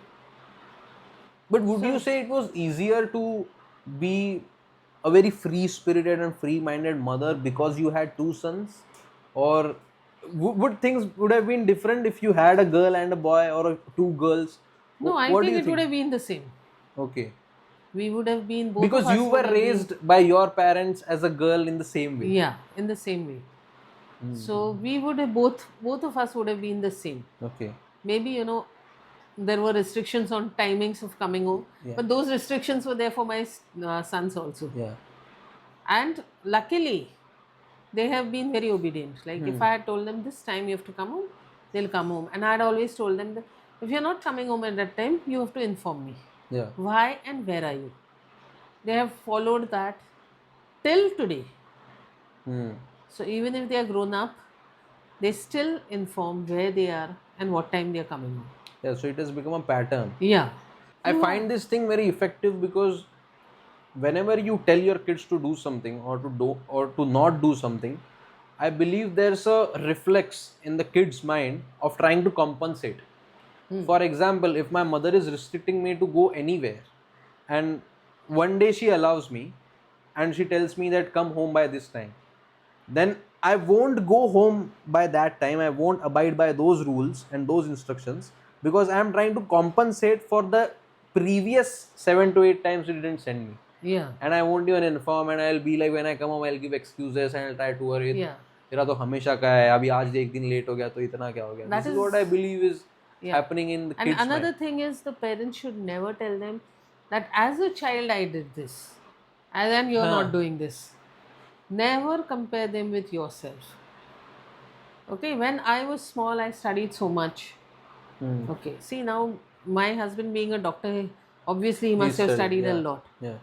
But would you say it was easier to be a very free spirited and free minded mother because you had two sons? Or would things would have been different if you had a girl and a boy, or two girls? No, I What do think you it would think? have been the same. Okay. We would have been, both of Because us you would were have been, raised by your parents as a girl in the same way. yeah, in the same way. So we would have both of us would have been the same. Okay. Maybe, there were restrictions on timings of coming home, Yeah. but those restrictions were there for my sons also. Yeah. And luckily, they have been very obedient. Like if I had told them this time you have to come home, they'll come home. And I had always told them that if you're not coming home at that time, you have to inform me. Yeah. Why and where are you? They have followed that till today. So even if they are grown up, they still inform where they are and what time they are coming home. Yeah. So it has become a pattern. Yeah. I find this thing very effective because whenever you tell your kids to do something or to do or to not do something, I believe there's a reflex in the kid's mind of trying to compensate. For example, if my mother is restricting me to go anywhere and one day she allows me and she tells me that come home by this time, then I won't go home by that time. I won't abide by those rules and those instructions because I am trying to compensate for the previous 7 to 8 times she didn't send me. Yeah. And I won't even inform, and I'll be like, when I come home, I'll give excuses and I'll try to worry. Yeah. तेरा तो हमेशा का है, अभी आज एक दिन late हो गया तो इतना क्या हो गया. That This is is- what I believe is Yeah. happening in the And kids' another mind. thing is, the parents should never tell them that as a child I did this, and then you're not doing this. Never compare them with yourself. Okay, when I was small, I studied so much. Okay, see now, my husband being a doctor, obviously he must have studied a lot. Yeah.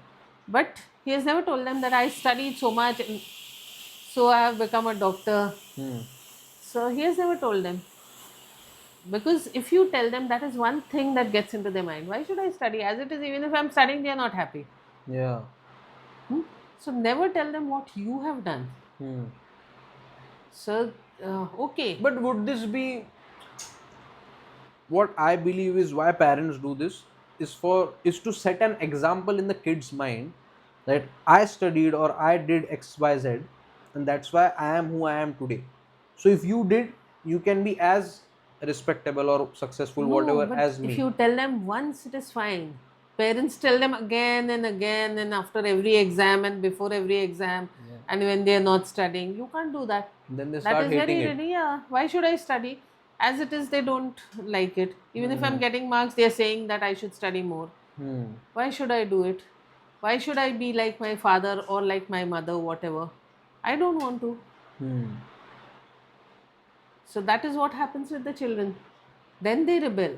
But he has never told them that I studied so much, and so I have become a doctor. So he has never told them. Because if you tell them, that is one thing that gets into their mind. Why should I study? As it is, even if I'm studying, they are not happy. Yeah. So never tell them what you have done. So, okay. But would this be what I believe is why parents do this is to set an example in the kid's mind that I studied or I did XYZ and that's why I am who I am today. So if you did, you can be as respectable or successful, No, whatever, but as me. if you tell them once, it is fine. Parents tell them again and again, and after every exam and before every exam, and when they are not studying, you can't do that. Then they That start is hating very it. ready. Yeah. Why should I study? As it is, they don't like it. Even if I'm getting marks, they're saying that I should study more. Why should I do it? Why should I be like my father or like my mother, whatever? I don't want to. So that is what happens with the children. Then they rebel.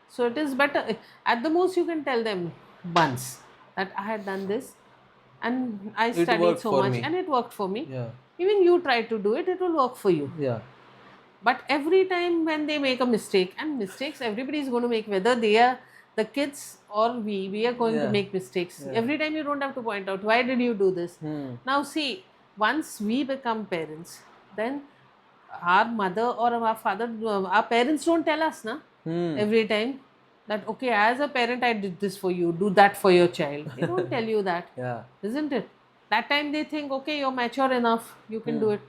So it is better. At the most, you can tell them once that I had done this and I It studied worked so for much me. and it worked for me. Yeah. Even you try to do it, it will work for you. Yeah. But every time when they make a mistake, and mistakes everybody is going to make, whether they are the kids or we are going to Yeah. make mistakes. Every time you don't have to point out, why did you do this? Now, see, once we become parents, then our mother or our father, our parents don't tell us, na, every time that, okay, as a parent, I did this for you, do that for your child. They don't tell you that, Yeah. isn't it? That time they think, okay, you're mature enough, you can do it.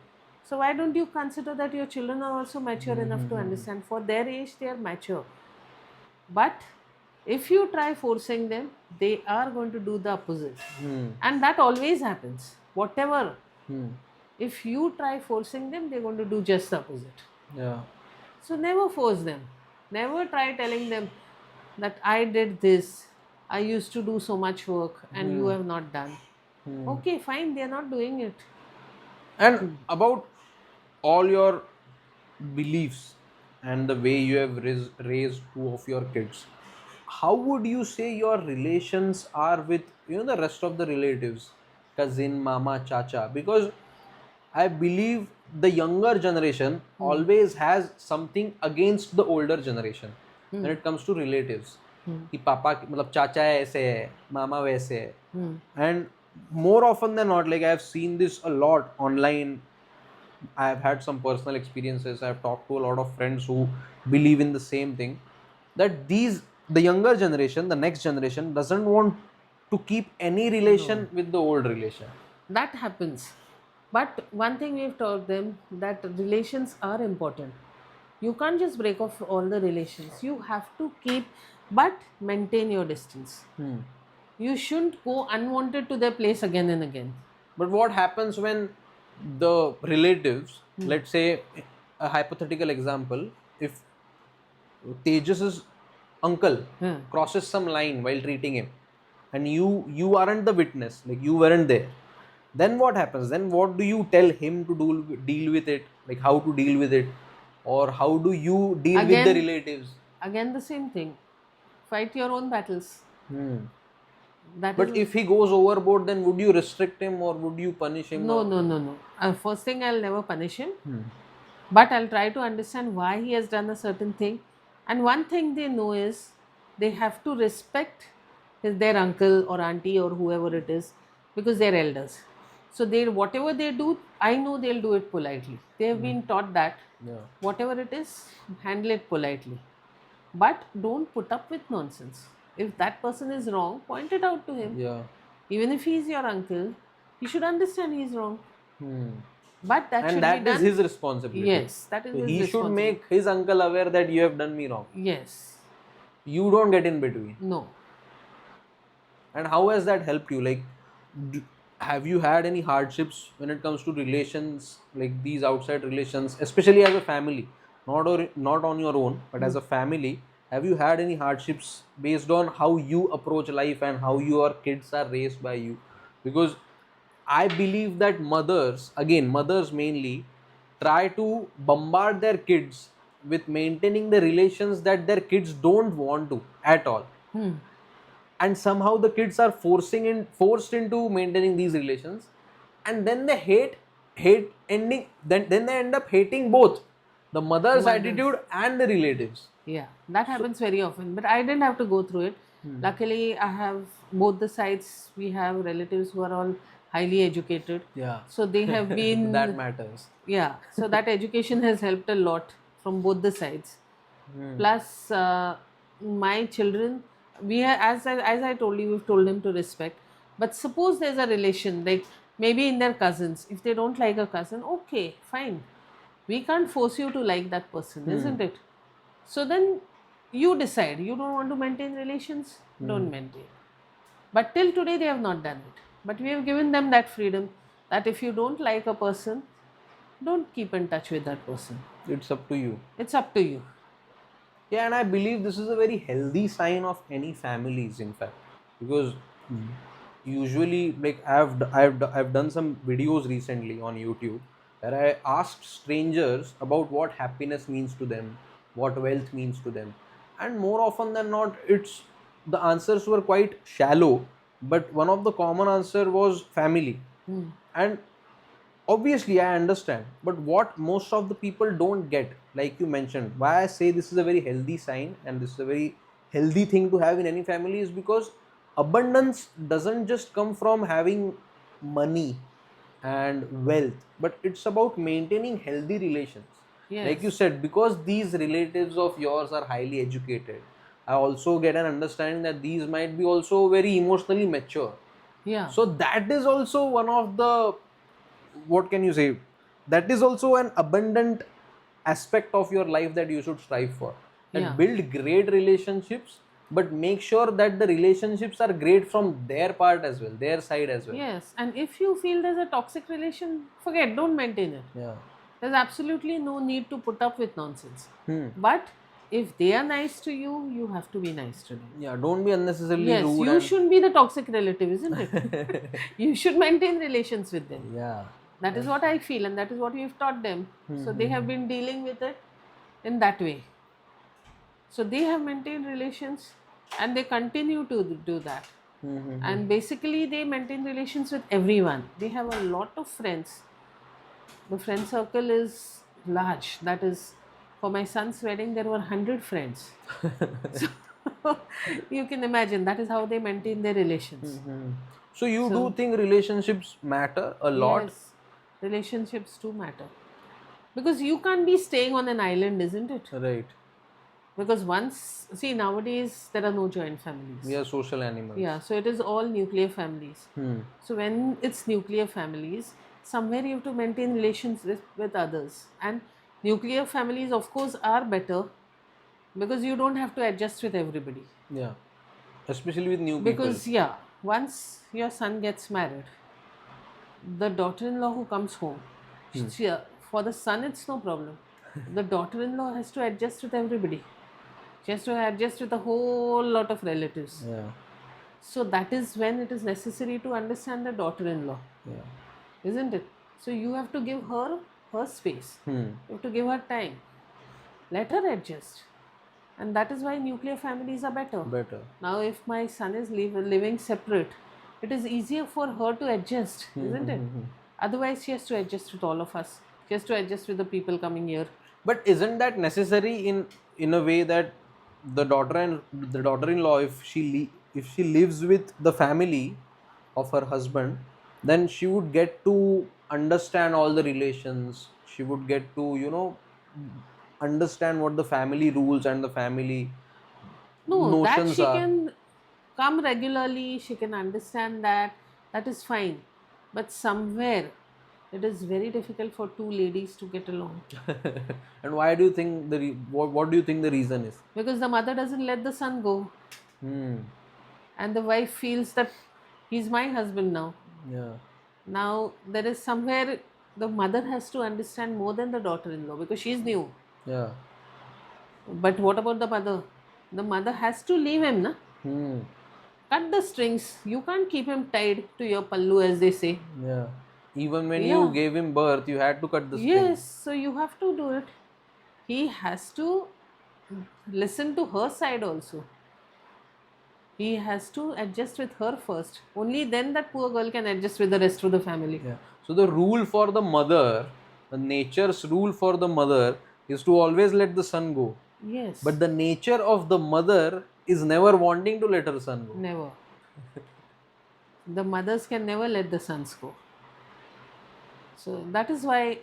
So why don't you consider that your children are also mature enough to understand? For their age, they are mature. But if you try forcing them, they are going to do the opposite. And that always happens. Whatever. If you try forcing them, they're going to do just the opposite. Yeah. So never force them. Never try telling them that I did this. I used to do so much work and you have not done. Okay, fine, they're not doing it. And about all your beliefs and the way you have raised two of your kids, how would you say your relations are with the rest of the relatives, cousin, mama, chacha? Because I believe the younger generation always has something against the older generation when it comes to relatives. कि पापा मतलब चाचा है ऐसे है, मामा वैसे है. And more often than not, like I have seen this a lot online. I have had some personal experiences. I have talked to a lot of friends who believe in the same thing, that the younger generation, the next generation, doesn't want to keep any relation with the old relation. That happens. But one thing we've taught them that relations are important. You can't just break off all the relations. You have to keep, but maintain your distance. You shouldn't go unwanted to their place again and again. But what happens when the relatives, let's say a hypothetical example, if Tejas's uncle crosses some line while treating him, and you aren't the witness, like you weren't there, then what happens? Then what do you tell him to deal with it? Like how to deal with it, or how do you deal with the Again, relatives? again the same thing. Fight your own battles. That But is if he goes overboard, then would you restrict him or would you punish him? no, Or no, no, no. First thing, I'll never punish him, but I'll try to understand why he has done a certain thing. And one thing they know is they have to respect their uncle or auntie or whoever it is because they're elders. So they whatever they do, I know they'll do it politely. They have been taught that yeah. whatever it is, handle it politely. But don't put up with nonsense. If that person is wrong, point it out to him. Yeah. Even if he is your uncle, he should understand he is wrong. But that And should be that is done. his responsibility. Yes, that is So his he should responsibility. make his uncle aware that you have done me wrong. Yes. You don't get in between. No. And how has that helped you? Like, have you had any hardships when it comes to relations, like these outside relations, especially as a family, not on your own, but as a family? Have you had any hardships based on how you approach life and how your kids are raised by you? Because I believe that mothers, again, mothers mainly, try to bombard their kids with maintaining the relations that their kids don't want to at all. And somehow the kids are forced into maintaining these relations, and then they hate ending then they end up hating both the mother's Mothers. attitude and the relatives. Yeah, that happens very often. But I didn't have to go through it. Luckily, I have both the sides. We have relatives who are all highly educated. Yeah. So they have been. That matters. Yeah. So that education has helped a lot from both the sides. Plus, my children, as I told you, we've told them to respect. But suppose there's a relation, like maybe in their cousins, if they don't like a cousin, okay, fine. We can't force you to like that person, isn't it? So then you decide. You don't want to maintain relations, don't maintain. But till today, they have not done it. But we have given them that freedom that if you don't like a person, don't keep in touch with that person. It's up to you. It's up to you. Yeah, and I believe this is a very healthy sign of any families, in fact, because usually, like I've done some videos recently on YouTube where I asked strangers about what happiness means to them, what wealth means to them, and more often than not, it's the answers were quite shallow, but one of the common answer was family, and obviously I understand, but what most of the people don't get, like you mentioned, why I say this is a very healthy sign and this is a very healthy thing to have in any family is because abundance doesn't just come from having money and wealth, but it's about maintaining healthy relations. Like you Yes. said, because these relatives of yours are highly educated, I also get an understanding that these might be also very emotionally mature. Yeah. So that is also one of the, what can you say, that is also an abundant aspect of your life that you should strive for, that Yeah. build great relationships, but make sure that the relationships are great from their part as well, their side as well. Yes. And if you feel there's a toxic relation, forget, don't maintain it. Yeah. There's absolutely no need to put up with nonsense. Hmm. But if they are nice to you, you have to be nice to them. Yeah, don't be unnecessarily Yes, rude you and shouldn't be the toxic relative, isn't it? You should maintain relations with them. yeah. That is what I feel, and that is what we've taught them. So they have been dealing with it in that way. So they have maintained relations and they continue to do that. And basically, they maintain relations with everyone. They have a lot of friends. The friend circle is large. That is, for my son's wedding, there were 100 friends. So you can imagine that is how they maintain their relations. So you do So, think relationships matter a lot? yes, relationships do matter. Because you can't be staying on an island, isn't it? Right. Because once, see, nowadays there are no joint families. We are social animals. Yeah, so it is all nuclear families. So when it's nuclear families, somewhere you have to maintain relations with others. And nuclear families, of course, are better because you don't have to adjust with everybody. Yeah. Especially with new people. Because, yeah, once your son gets married, the daughter-in-law who comes home, for the son it's no problem. The daughter-in-law has to adjust with everybody. She has to adjust with a whole lot of relatives. Yeah. So that is when it is necessary to understand the daughter-in-law, Yeah. isn't it? So you have to give her her space. You have to give her time. Let her adjust. And that is why nuclear families are better. Better. Now, if my son is living separate, it is easier for her to adjust, isn't it? Otherwise, she has to adjust with all of us. She has to adjust with the people coming here. But isn't that necessary in a way that the daughter-in-law, if if she lives with the family of her husband, then she would get to understand all the relations. She would get to understand what the family rules and the family No, that notions she are. can come regularly, she can understand that. That is fine. But somewhere it is very difficult for two ladies to get along And why do you think what do you think the reason is? because the mother doesn't let the son go, Hmm. and the wife feels that he's my husband now. Yeah. Now, there is somewhere the mother has to understand more than the daughter in law because she's new. Yeah. But what about the mother? The mother has to leave him, na? Hmm. Cut the strings. You can't keep him tied to your pallu, as they say. Yeah. Even when you Yeah. gave him birth, you had to cut the Yes, strings. so you have to do it. He has to listen to her side also. He has to adjust with her first. Only then that poor girl can adjust with the rest of the family. Yeah. So the rule for the mother, the nature's rule for the mother is to always let the son go. Yes, But the nature of the mother is never wanting to let her son go. never. The mothers can never let the sons go. So that is why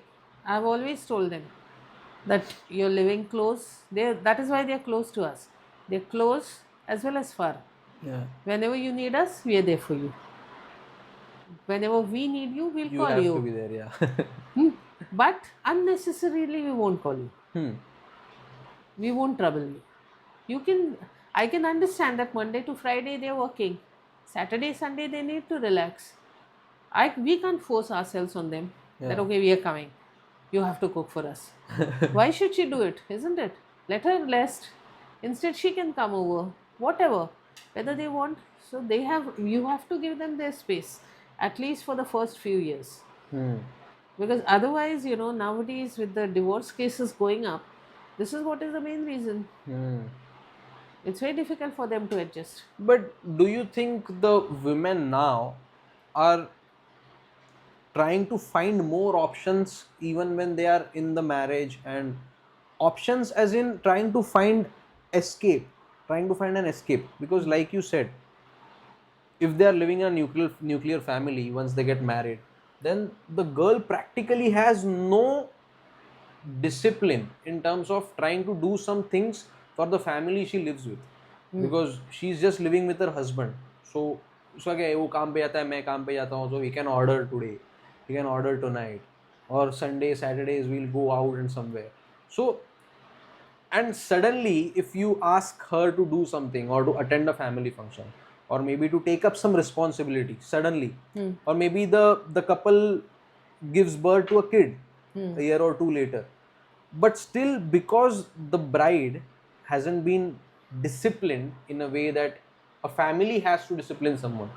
I've always told them that you're living close. That is why they're close to us. They're close as well as far. Yeah. Whenever you need us, we are there for you. Whenever we need you, we'll You call have you. to be there, yeah. But unnecessarily, we won't call you. We won't trouble you. I can understand that Monday to Friday they're working. Saturday, Sunday they need to relax. We can't force ourselves on them that Yeah. okay, we are coming. you have to cook for us. Why should she do it, isn't it? Let her rest. Instead, she can come over, whatever, whether they want. So you have to give them their space, at least for the first few years. Because otherwise, nowadays with the divorce cases going up, this is what is the main reason. It's very difficult for them to adjust. But do you think the women now are trying to find more options even when they are in the marriage, and options as in trying to find escape, trying to find an escape? Because like you said, if they are living in a nuclear family, once they get married, then the girl practically has no discipline in terms of trying to do some things for the family she lives with, because she's just living with her husband. So उसका क्या है, वो काम पे जाता है, मैं काम पे जाता हूँ, so he can order today, he can order tonight, or Sunday Saturdays we'll go out and somewhere. So, and suddenly if you ask her to do something or to attend a family function, or maybe to take up some responsibility suddenly, or maybe the couple gives birth to a kid a year or two later, but still because the bride hasn't been disciplined in a way that a family has to discipline someone,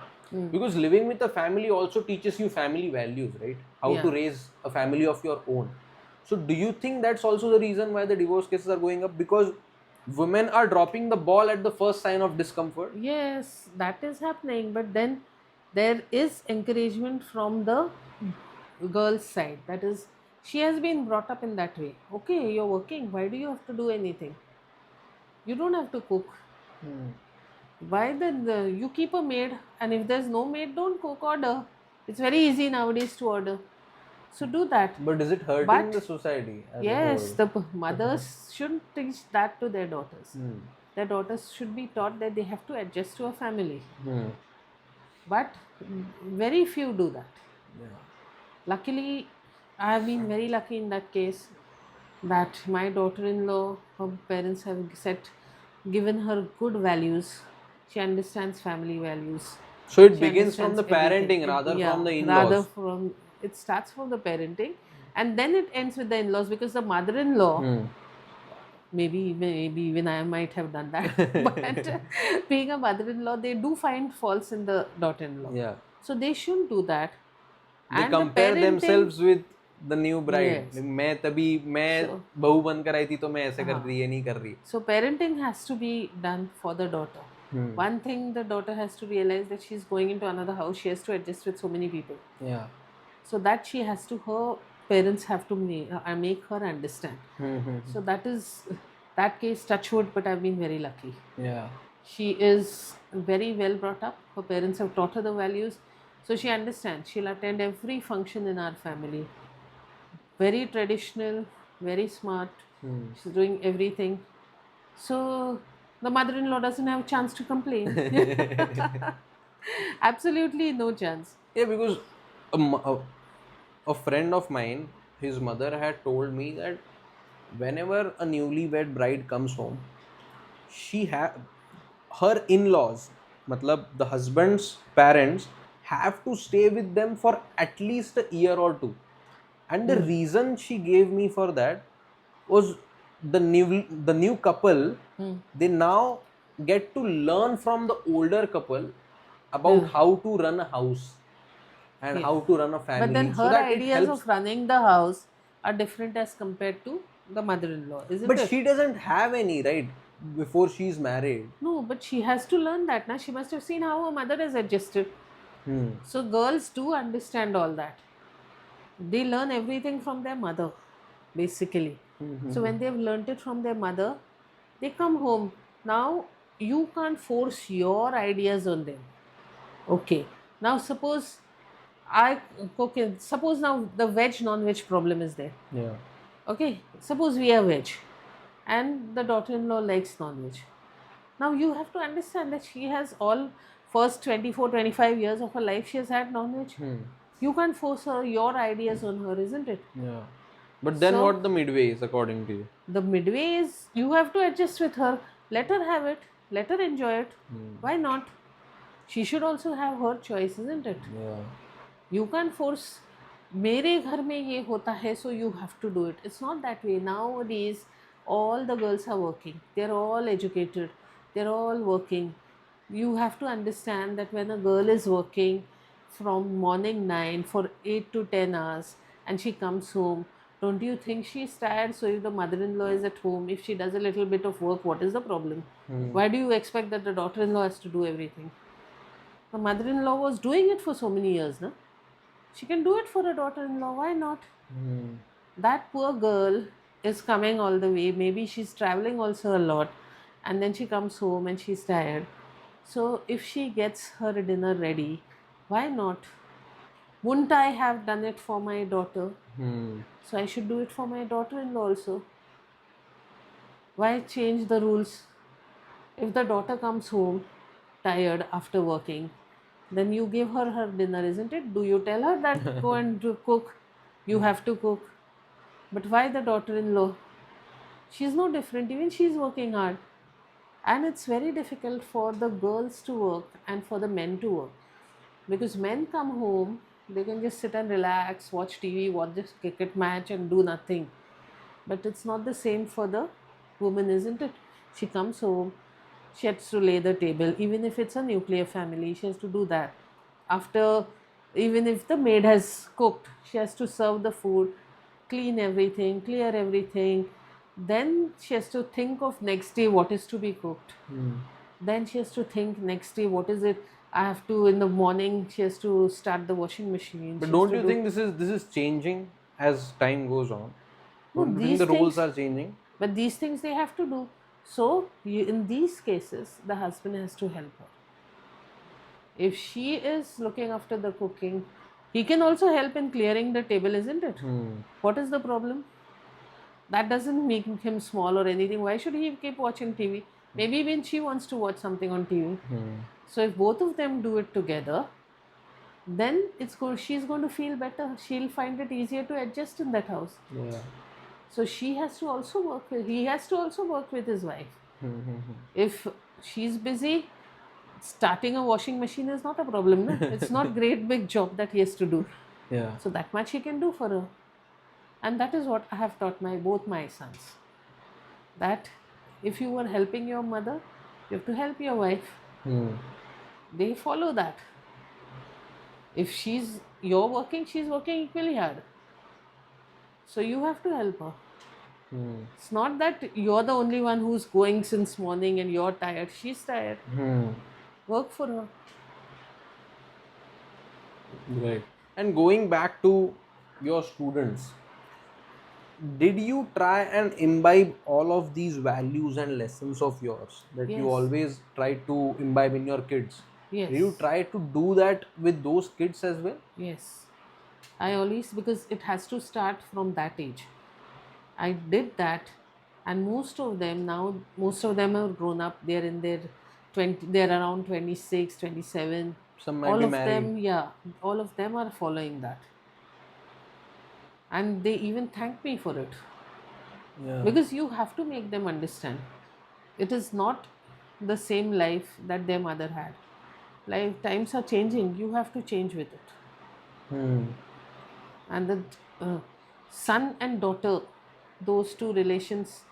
because living with a family also teaches you family values, right? How to Yeah. raise a family of your own. So do you think that's also the reason why the divorce cases are going up, because women are dropping the ball at the first sign of discomfort? Yes, that is happening, but then there is encouragement from the girl's side. That is, she has been brought up in that way. Okay, you're working. Why do you have to do anything? You don't have to cook. Why then you keep a maid, and if there's no maid, don't cook, order. It's very easy nowadays to order. So do that. But is it hurting the But society as a yes, whole? the mothers shouldn't teach that to their daughters. Their daughters should be taught that they have to adjust to a family. But very few do that. Luckily, I have been very lucky in that case that my daughter-in-law, her parents have given her good values. She understands family values. So it She begins from understands the everything. parenting rather from the Rather in-laws. from it starts from the parenting, and then it ends with the in-laws, because the mother-in-law, maybe even I might have done that, but being a mother-in-law, they do find faults in the daughter-in-law. Yeah. So they shouldn't do that. They And the compare parenting, themselves with the new bride. yes. मैं So बहू बनकर आई थी तो मैं ऐसे कर रही, ये नहीं कर रही. So parenting has to be done for the daughter. One thing the daughter has to realize, that she's going into another house, she has to adjust with so many people. Yeah. So that she has to, her parents have to make her understand. So that case, touch wood, but I've been very lucky. Yeah. She is very well brought up. Her parents have taught her the values. So she understands. She'll attend every function in our family. Very traditional, very smart. She's doing everything. So the mother-in-law doesn't have a chance to complain. Absolutely no chance. Yeah, because a friend of mine, his mother had told me that whenever a newlywed bride comes home, her in-laws, matlab the husband's parents, have to stay with them for at least a year or two. And the reason she gave me for that was the new couple, they now get to learn from the older couple about how to run a house and how to run a But then family, so her that it ideas helps. of running the house are different as compared to the mother-in-law, isn't But it? she doesn't have any, right, before she's married. No, but she has to learn that. Now she must have seen how her mother has adjusted. So girls do understand all that. They learn everything from their mother, basically. So when they've learnt it from their mother, they come home. Now you can't force your ideas on them. Okay. Now suppose suppose now the veg non-veg problem is there. Yeah. Okay. Suppose we are veg and the daughter-in-law likes non-veg. Now you have to understand that she has all first 24-25 years of her life she has had non-veg. You can't force her your ideas on her, isn't it? Yeah. But then So what the midway is, according to you? the midway is, you have to adjust with her. Let her have it. Let her enjoy it. Why not? She should also have her choice, isn't it? Yeah. You can't force मेरे घर में ये होता है, so you have to do it. It's not that way. Nowadays, all the girls are working. They're all educated. They're all working. You have to understand that when a girl is working from morning 9 for 8 to 10 hours and she comes home, don't you think she's tired? So if the mother-in-law is at home, if she does a little bit of work, what is the problem? Why do you expect that the daughter-in-law has to do everything? The mother-in-law was doing it for so many years, no? She can do it for a daughter-in-law. Why not? That poor girl is coming all the way. Maybe she's traveling also a lot, and then she comes home and she's tired. So if she gets her dinner ready, why not? Wouldn't I have done it for my daughter? So I should do it for my daughter-in-law also. Why change the rules? If the daughter comes home tired after working, then you give her her dinner, isn't it? Do you tell her that go and cook? You have to cook. But why the daughter in law? She's no different, even she's working hard. And it's very difficult for the girls to work and for the men to work. Because men come home, they can just sit and relax, watch TV, watch this cricket match, and do nothing. But it's not the same for the woman, isn't it? She comes home, she has to lay the table, even if it's a nuclear family, she has to do that. After, even if the maid has cooked, she has to serve the food, clean everything, clear everything. Then she has to think of next day what is to be cooked. Then she has to think next day what is it. I have to in the morning. She has to start the washing machine. But She has don't to you do think this is changing as time goes on? no Don't you think these the roles things. are changing? But these things they have to do. So in these cases, the husband has to help her. If she is looking after the cooking, he can also help in clearing the table, isn't it? What is the problem? That doesn't make him small or anything. Why should he keep watching TV? Maybe when she wants to watch something on TV. So if both of them do it together, then she's going to feel better. She'll find it easier to adjust in that house. Yeah. So she has to also work with, he has to also work with his wife. If she's busy, starting a washing machine is not a problem. No? It's not great big job that he has to do. Yeah. So that much he can do for her. And that is what I have taught both my sons. That if you were helping your mother, you have to help your wife. They follow that. If you're working, she's working equally hard. So you have to help her. It's not that you're the only one who's going since morning and you're tired. She's tired. Work for her. Right. And going back to your students, did you try and imbibe all of these values and lessons of yours that you Yes. always try to imbibe in your kids? Yes. Did you try to do that with those kids as well? Yes. I always, because it has to start from that age. I did that, and most of them are grown up. They're in their 20, they're around 26, 27. Some might All be of married. them, yeah, all of them are following that. And they even thank me for it. Yeah. Because you have to make them understand. It is not the same life that their mother had. Life times are changing. You have to change with it. And the son and daughter, those two relations,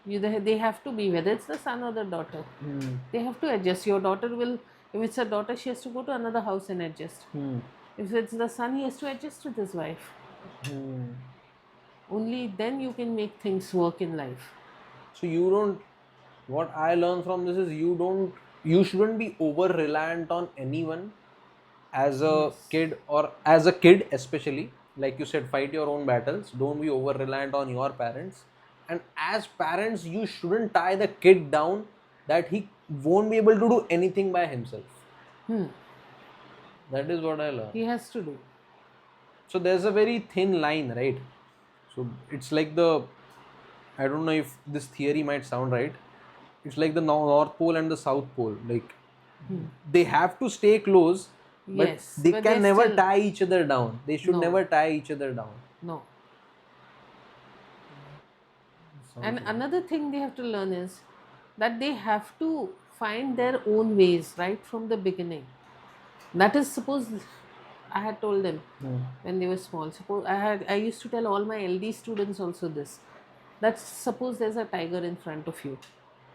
they have to be, whether it's the son or the daughter, they have to adjust. Your daughter will, if it's a daughter, she has to go to another house and adjust. If it's the son, he has to adjust with his wife. Only then you can make things work in life. So you don't, what I learned from this is you shouldn't be over reliant on anyone as a kid, or as a kid especially. Like you said, fight your own battles. Don't be over reliant on your parents. And as parents, you shouldn't tie the kid down that he won't be able to do anything by himself. That is what I learned. He has to do. So there's a very thin line, right? So it's like I don't know if this theory might sound right. It's like the North Pole and the South Pole. Like they have to stay close, but Yes, they but can they're never still- tie each other down. They should No. never tie each other down. No. And another thing they have to learn is that they have to find their own ways right from the beginning. That is, suppose I had told them when they were small. Suppose I used to tell all my LD students also this. That suppose there's a tiger in front of you.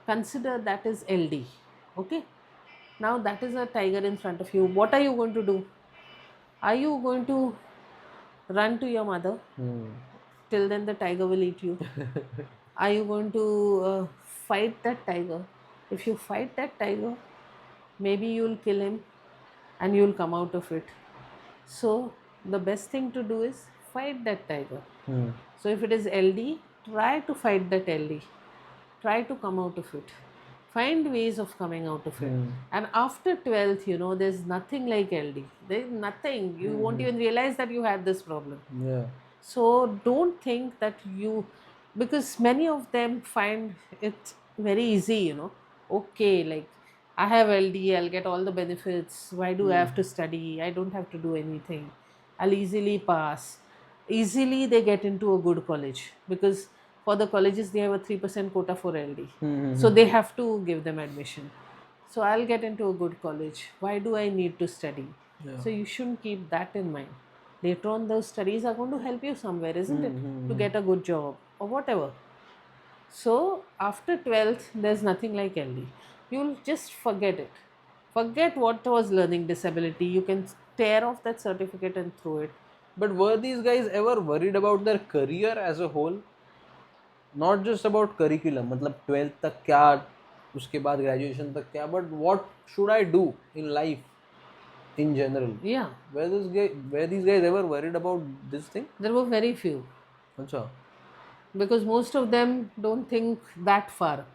Consider that is LD. Okay. Now that is a tiger in front of you. What are you going to do? Are you going to run to your mother? Till then the tiger will eat you. Are you going to fight that tiger? If you fight that tiger, maybe you'll kill him and you'll come out of it. So the best thing to do is fight that tiger. So if it is LD, try to fight that LD. Try to come out of it. Find ways of coming out of it. And after 12th, there's nothing like LD. There's nothing. You won't even realize that you had this problem. Yeah. So don't think that because many of them find it very easy. Okay, like I have LD, I'll get all the benefits. Why do I have to study? I don't have to do anything. I'll easily pass. Easily they get into a good college because for the colleges they have a 3% quota for LD. So they have to give them admission. So I'll get into a good college. Why do I need to study? So you shouldn't keep that in mind. Later on, those studies are going to help you somewhere, isn't it? To get a good job or whatever. So after 12th, there's nothing like LD. You'll just forget it. Forget what was learning disability. You can tear off that certificate and throw it. But were these guys ever worried about their career as a whole? Not just about curriculum, मतलब 12th तक क्या, उसके बाद graduation तक क्या, but what should I do in life in general? Yeah, Were these guys ever worried about this thing? there were very few अच्छा. because most of them don't think that far.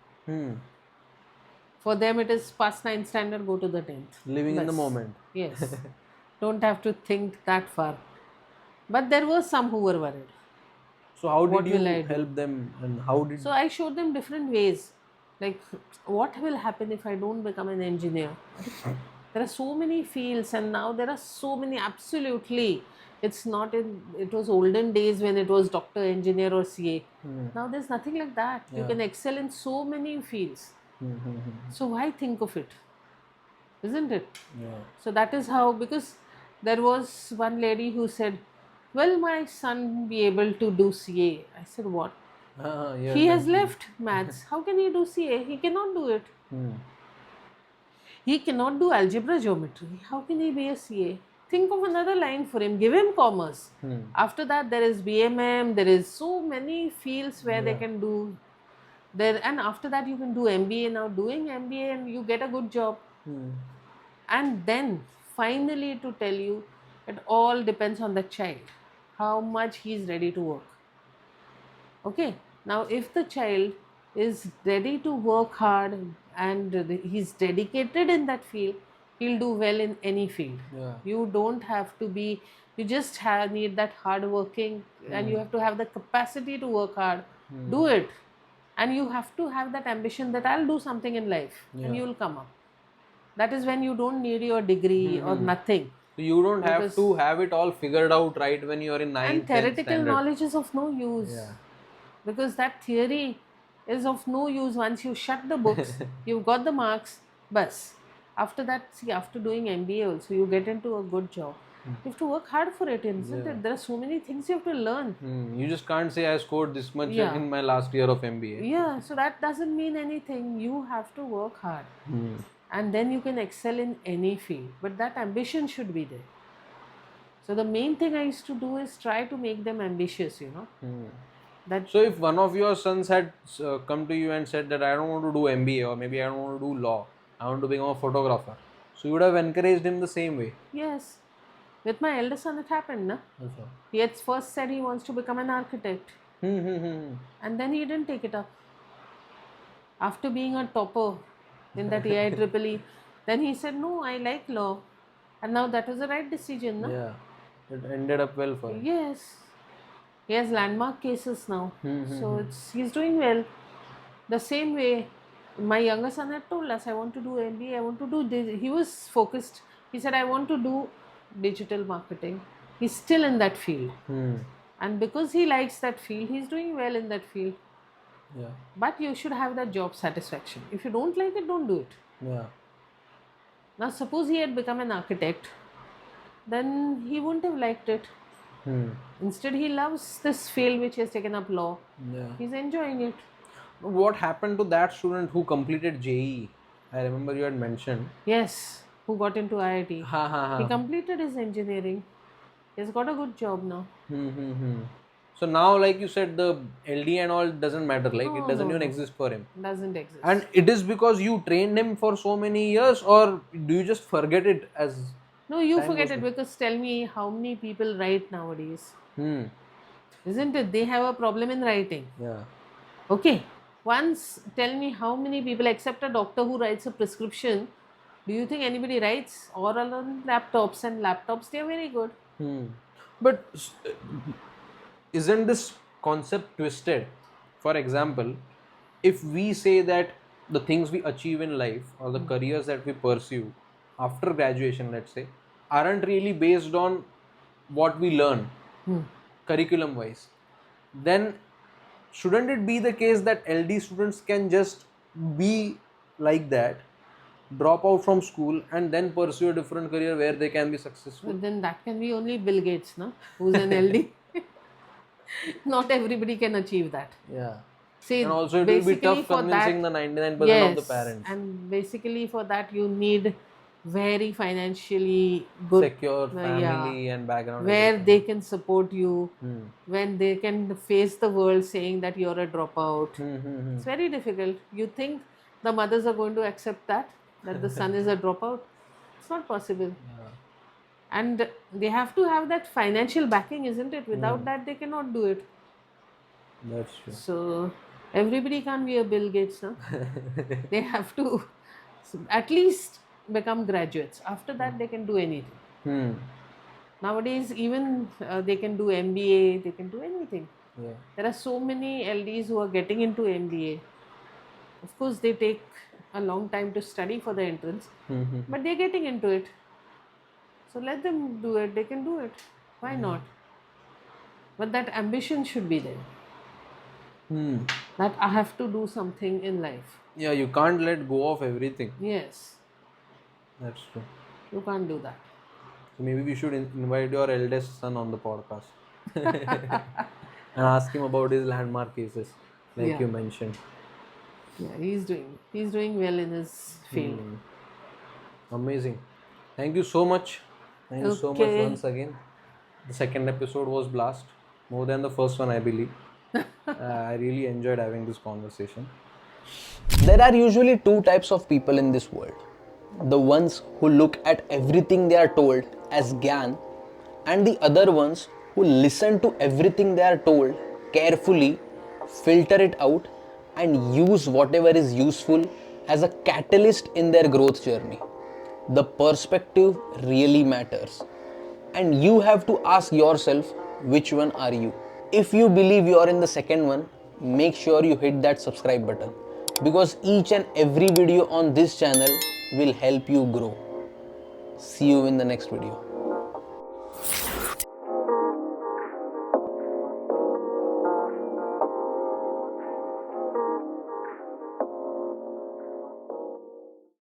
For them, it is past 9th standard, go to the 10th. Living in the Bas. moment. Yes. Don't have to think that far. But there were some who were worried. So how What did you will I do? help them, and how did? So I showed them different ways. Like, what will happen if I don't become an engineer? There are so many fields, and now there are so many. Absolutely, it's not in. It was olden days when it was doctor, engineer, or CA. Now there's nothing like that. You can excel in so many fields. So why think of it? Isn't it? Yeah. So that is how, because there was one lady who said, "Will my son be able to do CA?" I said, "What? Yeah. He has left maths. How can he do CA? He cannot do it. He cannot do algebra geometry. How can he be a CA? Think of another line for him. Give him commerce. After that, there is BMM. There is so many fields where they can do there. And after that, you can do MBA. Now doing MBA and you get a good job. And then finally to tell you, it all depends on the child. How much he is ready to work. Okay, now if the child is ready to work hard and he's dedicated in that field, he'll do well in any field. Yeah. You don't have to be, you just need that hard working and you have to have the capacity to work hard. Do it. And you have to have that ambition that I'll do something in life and you'll come up. That is when you don't need your degree or nothing. So you don't have to have it all figured out right when you're in 9th, And 10th theoretical standard. knowledge is of no use. Yeah. Because that theory is of no use. Once you shut the books, you've got the marks, bus. After that, see, after doing MBA also, you get into a good job. You have to work hard for it, isn't it? There are so many things you have to learn. You just can't say I scored this much Yeah. in my last year of MBA. Yeah, so that doesn't mean anything. You have to work hard. And then you can excel in any field. But that ambition should be there. So the main thing I used to do is try to make them ambitious, That So if one of your sons had come to you and said that I don't want to do MBA or maybe I don't want to do law, I want to become a photographer, so you would have encouraged him the same way. Yes. With my elder son, it happened, na? He had first said he wants to become an architect. And then he didn't take it up. After being a topper in that AIEEE, then he said, no, I like law. And now that was the right decision, na? Yeah, it ended up well for him. Yes. He has landmark cases now. So he's doing well. The same way, my younger son had told us, I want to do MBA, I want to do this. He was focused. He said, I want to do digital marketing. He's still in that field. And because he likes that field, he's doing well in that field. Yeah. But you should have that job satisfaction. If you don't like it, don't do it. Yeah. Now, suppose he had become an architect, then he wouldn't have liked it. Instead, he loves this field which he has taken up law. Yeah. He's enjoying it. What happened to that student who completed JEE? I remember you had mentioned. Yes, who got into IIT. Ha ha He ha. completed his engineering. He's got a good job now. So now, like you said, the LD and all doesn't matter. Like it No, doesn't no, even no. exist for him. Doesn't exist. And it is because you trained him for so many years, or do you just forget it as No, you time forget goes it, by? because tell me how many people write nowadays. Hmm. Isn't it? They have a problem in writing. Yeah. Okay. Once tell me how many people, except a doctor who writes a prescription, do you think anybody writes? Oral on laptops, and laptops, they are very good. But isn't this concept twisted? For example, if we say that the things we achieve in life or the careers that we pursue after graduation, let's say, aren't really based on what we learn curriculum wise, then shouldn't it be the case that LD students can just be like that, drop out from school, and then pursue a different career where they can be successful? But then that can be only Bill Gates, no? Who's an LD. Not everybody can achieve that. Yeah. And See, also, it will be basically tough for convincing that, the 99% of the yes, parents. and basically for that you need very financially good, Secure yeah, family and background, where everything. they can support you, when they can face the world saying that you're a dropout. It's very difficult. You think the mothers are going to accept that the son is a dropout? It's not possible. And they have to have that financial backing, isn't it? Without that, they cannot do it. That's true. So everybody can't be a Bill Gates, no? They have to at least become graduates. After that, they can do anything. Nowadays, even they can do MBA, they can do anything. Yeah. There are so many LDs who are getting into MBA. Of course, they take a long time to study for the entrance, but they're getting into it. So let them do it, they can do it. Why not? But that ambition should be there. That I have to do something in life. Yeah, you can't let go of everything. Yes, That's true. you can't do that. So maybe we should invite your eldest son on the podcast and ask him about his landmark cases, like Yeah. you mentioned. Yeah, he's doing well in his field. Amazing. Thank you so much. Thank you so much Okay. once again. The second episode was blast, more than the first one, I believe. I really enjoyed having this conversation. There are usually two types of people in this world. The ones who look at everything they are told as gyan, and the other ones who listen to everything they are told carefully, filter it out, and use whatever is useful as a catalyst in their growth journey. The perspective really matters. And you have to ask yourself, which one are you? If you believe you are in the second one, make sure you hit that subscribe button, because each and every video on this channel will help you grow. See you in the next video.